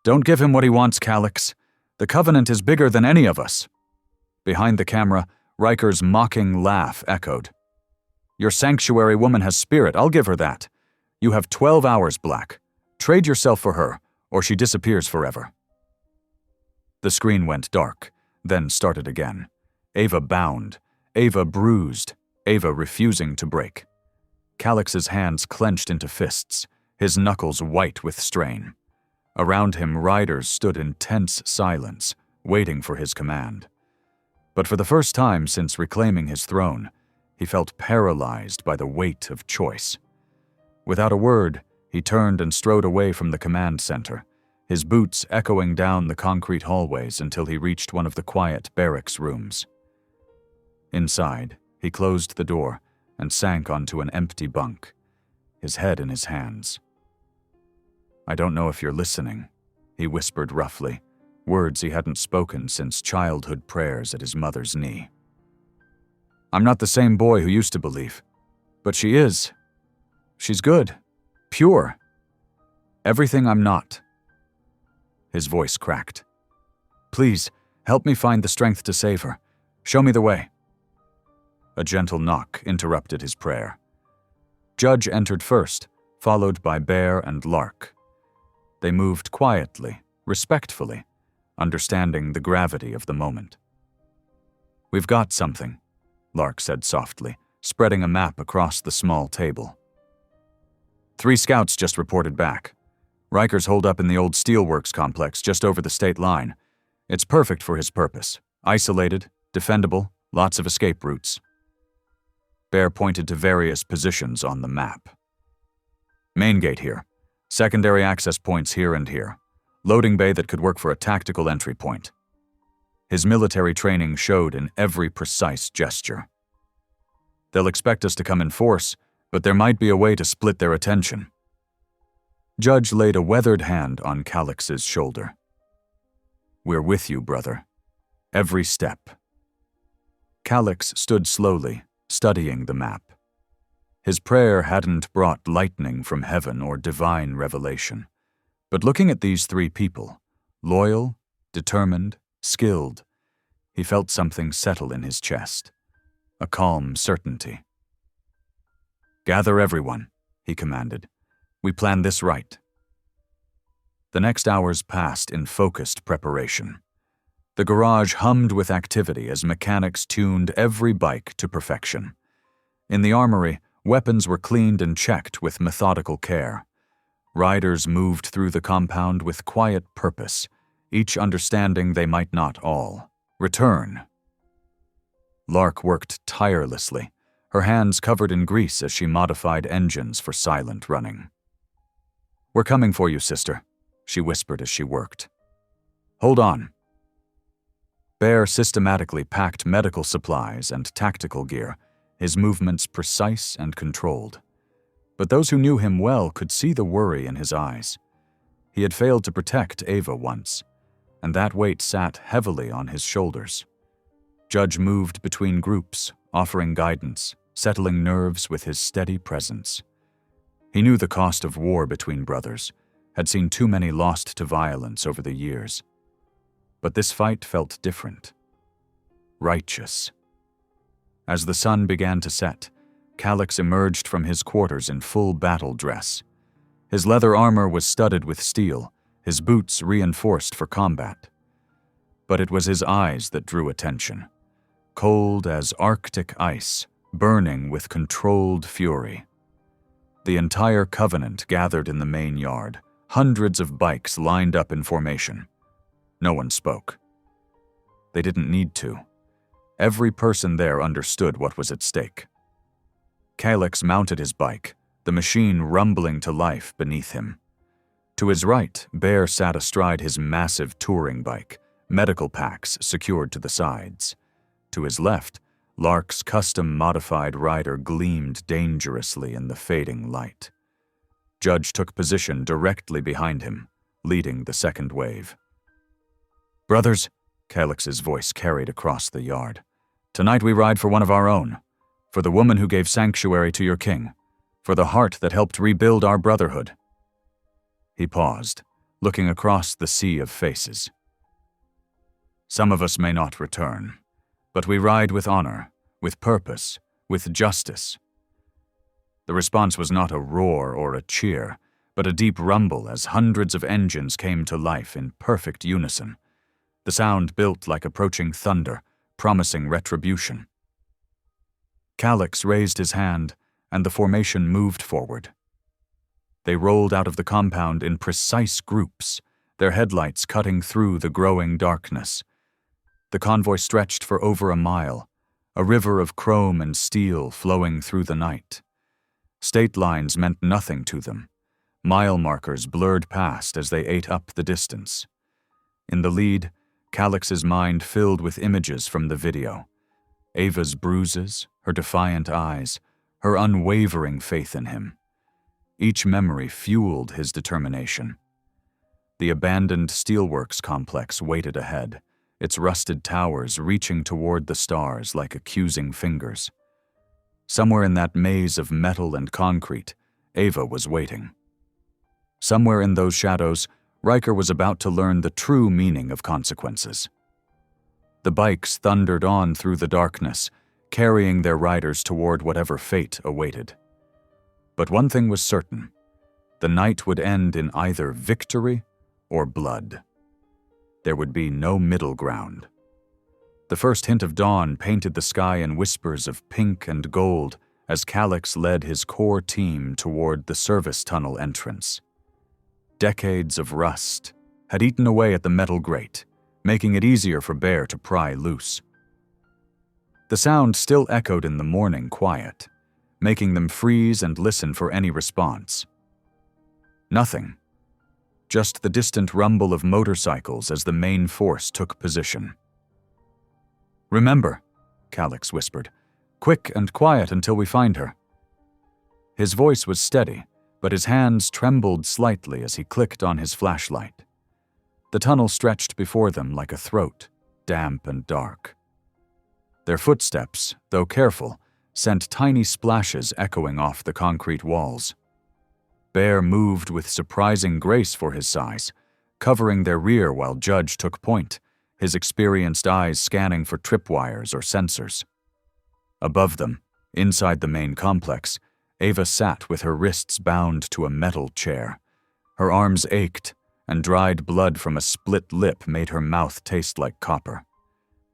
"Don't give him what he wants, Calix. The Covenant is bigger than any of us." Behind the camera, Riker's mocking laugh echoed. "Your sanctuary woman has spirit, I'll give her that. You have 12 hours, Black. Trade yourself for her, or she disappears forever." The screen went dark, then started again. Ava bound, Ava bruised, Ava refusing to break. Calix's hands clenched into fists, his knuckles white with strain. Around him, riders stood in tense silence, waiting for his command. But for the first time since reclaiming his throne, he felt paralyzed by the weight of choice. Without a word, he turned and strode away from the command center, his boots echoing down the concrete hallways until he reached one of the quiet barracks rooms. Inside, he closed the door and sank onto an empty bunk, his head in his hands. "I don't know if you're listening," he whispered roughly, words he hadn't spoken since childhood prayers at his mother's knee. "I'm not the same boy who used to believe, but she is. She's good, pure. Everything I'm not." His voice cracked. "Please, help me find the strength to save her. Show me the way." A gentle knock interrupted his prayer. Judge entered first, followed by Bear and Lark. They moved quietly, respectfully, understanding the gravity of the moment. "We've got something," Lark said softly, spreading a map across the small table. 3 scouts just reported back. Riker's holed up in the old steelworks complex just over the state line. It's perfect for his purpose. Isolated, defendable, lots of escape routes. Bear pointed to various positions on the map. "Main gate here. Secondary access points here and here. Loading bay that could work for a tactical entry point." His military training showed in every precise gesture. "They'll expect us to come in force, but there might be a way to split their attention." Judge laid a weathered hand on Calix's shoulder. "We're with you, brother. Every step." Calix stood slowly, studying the map. His prayer hadn't brought lightning from heaven or divine revelation. But looking at these three people, loyal, determined, skilled, he felt something settle in his chest, a calm certainty. "Gather everyone," he commanded. "We planned this right." The next hours passed in focused preparation. The garage hummed with activity as mechanics tuned every bike to perfection. In the armory, weapons were cleaned and checked with methodical care. Riders moved through the compound with quiet purpose, each understanding they might not all return. Lark worked tirelessly, her hands covered in grease as she modified engines for silent running. "We're coming for you, sister," she whispered as she worked. "Hold on." Bear systematically packed medical supplies and tactical gear, his movements precise and controlled. But those who knew him well could see the worry in his eyes. He had failed to protect Ava once, and that weight sat heavily on his shoulders. Judge moved between groups, offering guidance, settling nerves with his steady presence. He knew the cost of war between brothers, had seen too many lost to violence over the years. But this fight felt different. Righteous. As the sun began to set, Calix emerged from his quarters in full battle dress. His leather armor was studded with steel, his boots reinforced for combat. But it was his eyes that drew attention. Cold as Arctic ice, burning with controlled fury. The entire Covenant gathered in the main yard, hundreds of bikes lined up in formation. No one spoke. They didn't need to. Every person there understood what was at stake. Calix mounted his bike, the machine rumbling to life beneath him. To his right, Bear sat astride his massive touring bike, medical packs secured to the sides. To his left, Lark's custom-modified rider gleamed dangerously in the fading light. Judge took position directly behind him, leading the second wave. "Brothers," Calix's voice carried across the yard, "tonight we ride for one of our own, for the woman who gave sanctuary to your king, for the heart that helped rebuild our brotherhood." He paused, looking across the sea of faces. "Some of us may not return, but we ride with honor, with purpose, with justice." The response was not a roar or a cheer, but a deep rumble as hundreds of engines came to life in perfect unison. The sound built like approaching thunder, promising retribution. Calix raised his hand, and the formation moved forward. They rolled out of the compound in precise groups, their headlights cutting through the growing darkness. The convoy stretched for over a mile, a river of chrome and steel flowing through the night. State lines meant nothing to them. Mile markers blurred past as they ate up the distance. In the lead, Calix's mind filled with images from the video. Ava's bruises, her defiant eyes, her unwavering faith in him. Each memory fueled his determination. The abandoned steelworks complex waited ahead, its rusted towers reaching toward the stars like accusing fingers. Somewhere in that maze of metal and concrete, Ava was waiting. Somewhere in those shadows, Riker was about to learn the true meaning of consequences. The bikes thundered on through the darkness, carrying their riders toward whatever fate awaited. But one thing was certain: the night would end in either victory or blood. There would be no middle ground. The first hint of dawn painted the sky in whispers of pink and gold as Calix led his core team toward the service tunnel entrance. Decades of rust had eaten away at the metal grate, making it easier for Bear to pry loose. The sound still echoed in the morning quiet, making them freeze and listen for any response. Nothing. Just the distant rumble of motorcycles as the main force took position. "Remember," Calix whispered, "quick and quiet until we find her." His voice was steady, but his hands trembled slightly as he clicked on his flashlight. The tunnel stretched before them like a throat, damp and dark. Their footsteps, though careful, sent tiny splashes echoing off the concrete walls. Bear moved with surprising grace for his size, covering their rear while Judge took point, his experienced eyes scanning for tripwires or sensors. Above them, inside the main complex, Ava sat with her wrists bound to a metal chair. Her arms ached, and dried blood from a split lip made her mouth taste like copper.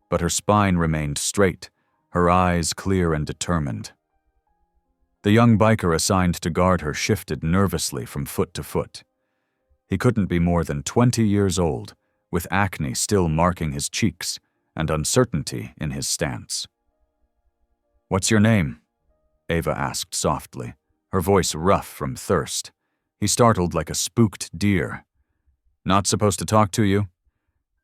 But her spine remained straight, her eyes clear and determined. The young biker assigned to guard her shifted nervously from foot to foot. He couldn't be more than 20 years old, with acne still marking his cheeks and uncertainty in his stance. "What's your name?" Ava asked softly, her voice rough from thirst. He startled like a spooked deer. "Not supposed to talk to you?"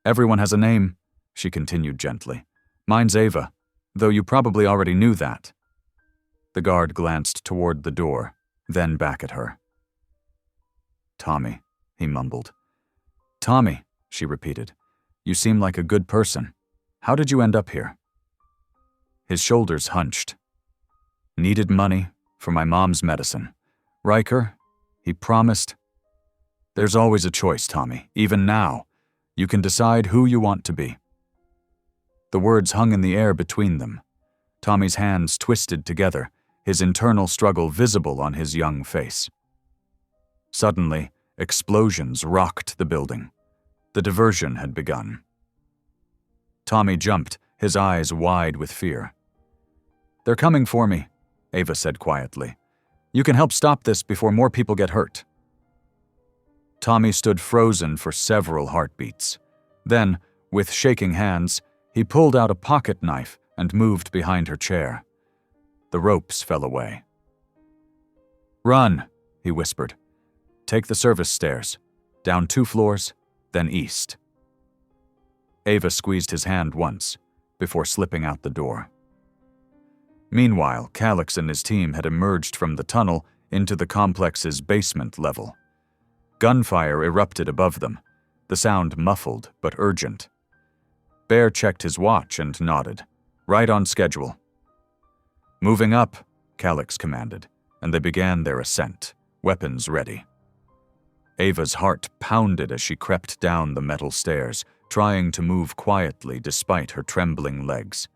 "Everyone has a name," she continued gently. "Mine's Ava, though you probably already knew that." The guard glanced toward the door, then back at her. "Tommy," he mumbled. "Tommy," she repeated. "You seem like a good person. How did you end up here?" His shoulders hunched. "Needed money for my mom's medicine. Riker, he promised." "There's always a choice, Tommy, even now. You can decide who you want to be." The words hung in the air between them. Tommy's hands twisted together, his internal struggle visible on his young face. Suddenly, explosions rocked the building. The diversion had begun. Tommy jumped, his eyes wide with fear. "They're coming for me," Ava said quietly. "You can help stop this before more people get hurt." Tommy stood frozen for several heartbeats. Then, with shaking hands, he pulled out a pocket knife and moved behind her chair. The ropes fell away. "Run," he whispered. "Take the service stairs, down 2 floors, then east." Ava squeezed his hand once, before slipping out the door. Meanwhile, Calix and his team had emerged from the tunnel into the complex's basement level. Gunfire erupted above them, the sound muffled but urgent. Bear checked his watch and nodded. "Right on schedule." "Moving up," Calix commanded, and they began their ascent, weapons ready. Ava's heart pounded as she crept down the metal stairs, trying to move quietly despite her trembling legs.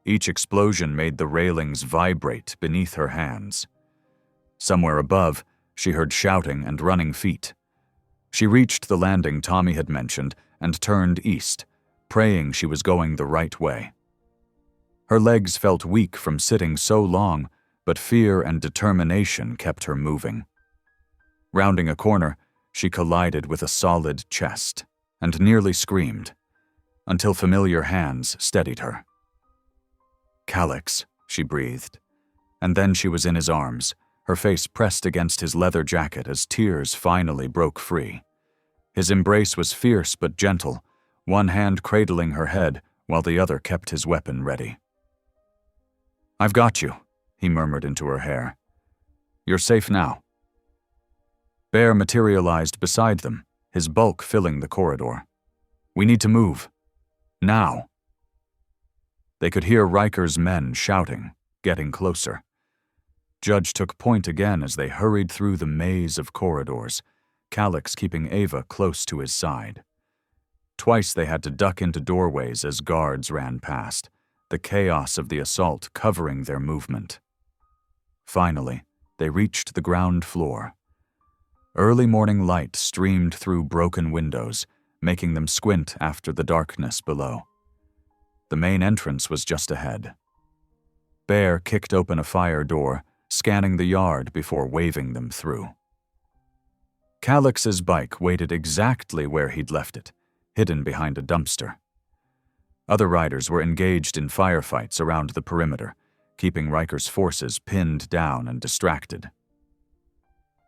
Each explosion made the railings vibrate beneath her hands. Somewhere above, she heard shouting and running feet. She reached the landing Tommy had mentioned and turned east, praying she was going the right way. Her legs felt weak from sitting so long, but fear and determination kept her moving. Rounding a corner, she collided with a solid chest and nearly screamed, until familiar hands steadied her. "Calix," she breathed, and then she was in his arms, her face pressed against his leather jacket as tears finally broke free. His embrace was fierce but gentle, one hand cradling her head while the other kept his weapon ready. "I've got you," he murmured into her hair. "You're safe now." Bear materialized beside them, his bulk filling the corridor. "We need to move. Now." They could hear Riker's men shouting, getting closer. Judge took point again as they hurried through the maze of corridors, Calix keeping Ava close to his side. Twice they had to duck into doorways as guards ran past, the chaos of the assault covering their movement. Finally, they reached the ground floor. Early morning light streamed through broken windows, making them squint after the darkness below. The main entrance was just ahead. Bear kicked open a fire door, scanning the yard before waving them through. Calix's bike waited exactly where he'd left it, hidden behind a dumpster. Other riders were engaged in firefights around the perimeter, keeping Riker's forces pinned down and distracted.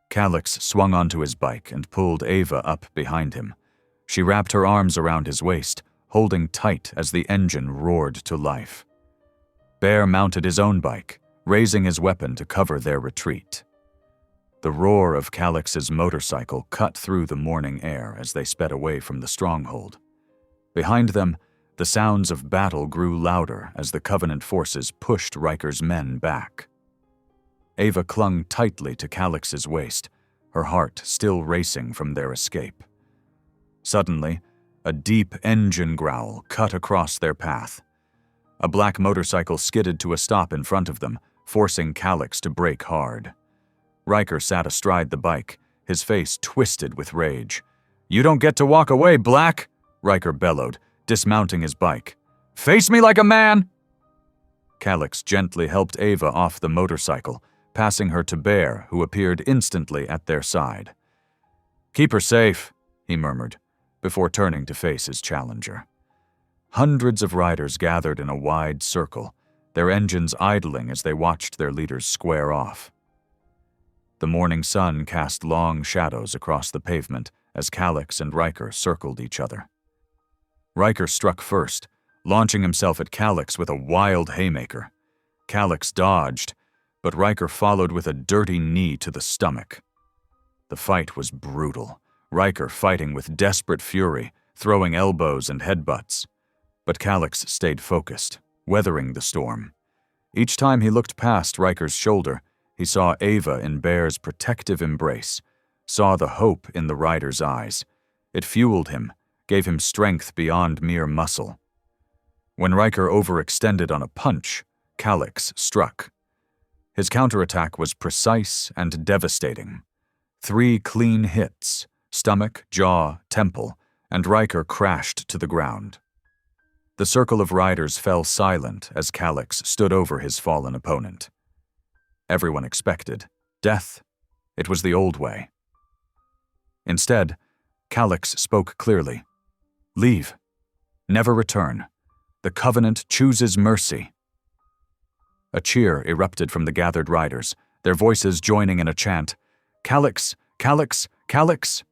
Calix swung onto his bike and pulled Ava up behind him. She wrapped her arms around his waist, holding tight as the engine roared to life. Bear mounted his own bike, raising his weapon to cover their retreat. The roar of Calix's motorcycle cut through the morning air as they sped away from the stronghold. Behind them, The sounds of battle grew louder as the Covenant forces pushed Riker's men back. Ava clung tightly to Calix's waist, her heart still racing from their escape. Suddenly, a deep engine growl cut across their path. A black motorcycle skidded to a stop in front of them, forcing Calix to brake hard. Riker sat astride the bike, his face twisted with rage. "You don't get to walk away, Black!" Riker bellowed, dismounting his bike. "Face me like a man!" Calix gently helped Ava off the motorcycle, passing her to Bear, who appeared instantly at their side. "Keep her safe," he murmured, before turning to face his challenger. Hundreds of riders gathered in a wide circle, their engines idling as they watched their leaders square off. The morning sun cast long shadows across the pavement as Calix and Riker circled each other. Riker struck first, launching himself at Calix with a wild haymaker. Calix dodged, but Riker followed with a dirty knee to the stomach. The fight was brutal, Riker fighting with desperate fury, throwing elbows and headbutts. But Calix stayed focused, weathering the storm. Each time he looked past Riker's shoulder, he saw Ava in Bear's protective embrace, saw the hope in the rider's eyes. It fueled him, gave him strength beyond mere muscle. When Riker overextended on a punch, Calix struck. His counterattack was precise and devastating. 3 clean hits, stomach, jaw, temple, and Riker crashed to the ground. The circle of riders fell silent as Calix stood over his fallen opponent. Everyone expected death. It was the old way. Instead, Calix spoke clearly. "Leave. Never return. The Covenant chooses mercy." A cheer erupted from the gathered riders, their voices joining in a chant, "Calix! Calix! Calix!"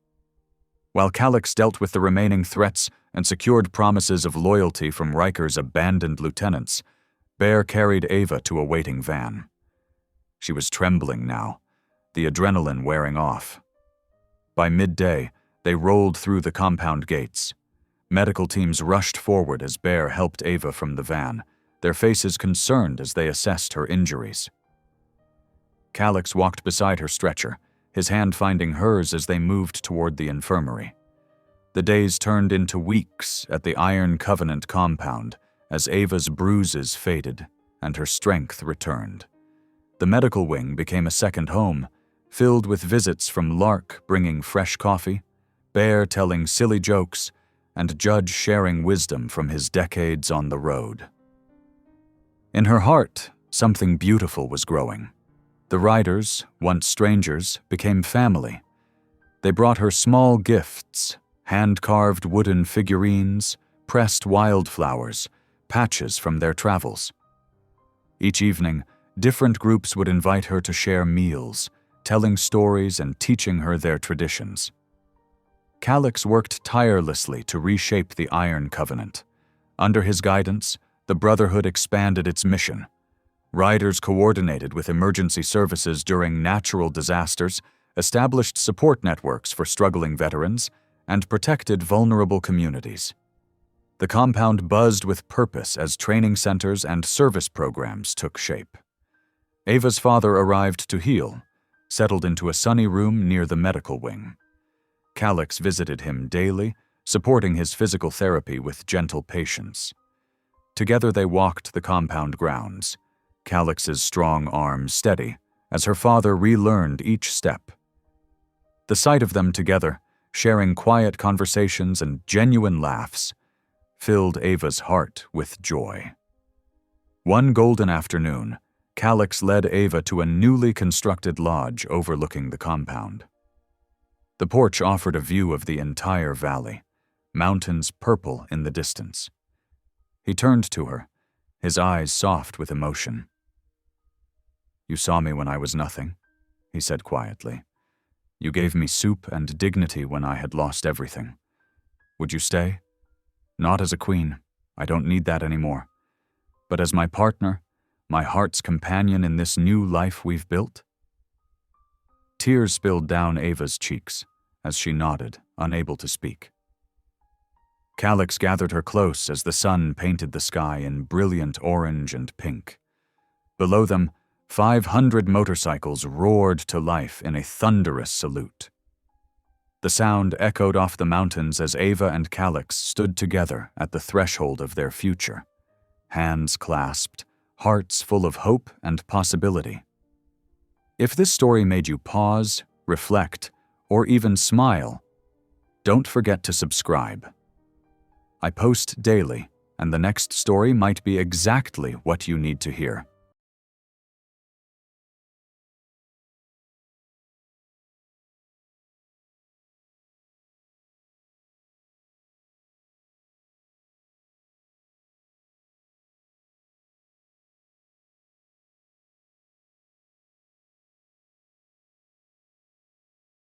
While Calix dealt with the remaining threats and secured promises of loyalty from Riker's abandoned lieutenants, Bear carried Ava to a waiting van. She was trembling now, the adrenaline wearing off. By midday, they rolled through the compound gates. Medical teams rushed forward as Bear helped Ava from the van, their faces concerned as they assessed her injuries. Calix walked beside her stretcher, his hand finding hers as they moved toward the infirmary. The days turned into weeks at the Iron Covenant compound as Ava's bruises faded and her strength returned. The medical wing became a second home, filled with visits from Lark bringing fresh coffee, Bear telling silly jokes, and Judge sharing wisdom from his decades on the road. In her heart, something beautiful was growing. The riders, once strangers, became family. They brought her small gifts, hand-carved wooden figurines, pressed wildflowers, patches from their travels. Each evening, different groups would invite her to share meals, telling stories and teaching her their traditions. Calix worked tirelessly to reshape the Iron Covenant. Under his guidance, the Brotherhood expanded its mission. Riders coordinated with emergency services during natural disasters, established support networks for struggling veterans, and protected vulnerable communities. The compound buzzed with purpose as training centers and service programs took shape. Ava's father arrived to heal, settled into a sunny room near the medical wing. Calix visited him daily, supporting his physical therapy with gentle patience. Together they walked the compound grounds, Calix's strong arm steady as her father relearned each step. The sight of them together, sharing quiet conversations and genuine laughs, filled Ava's heart with joy. One golden afternoon, Calix led Ava to a newly constructed lodge overlooking the compound. The porch offered a view of the entire valley, mountains purple in the distance. He turned to her, his eyes soft with emotion. "You saw me when I was nothing," he said quietly. "You gave me soup and dignity when I had lost everything. Would you stay? Not as a queen, I don't need that anymore. But as my partner, my heart's companion in this new life we've built?" Tears spilled down Ava's cheeks as she nodded, unable to speak. Calix gathered her close as the sun painted the sky in brilliant orange and pink. Below them, 500 motorcycles roared to life in a thunderous salute. The sound echoed off the mountains as Ava and Calix stood together at the threshold of their future, hands clasped, hearts full of hope and possibility. If this story made you pause, reflect, or even smile, don't forget to subscribe. I post daily, and the next story might be exactly what you need to hear.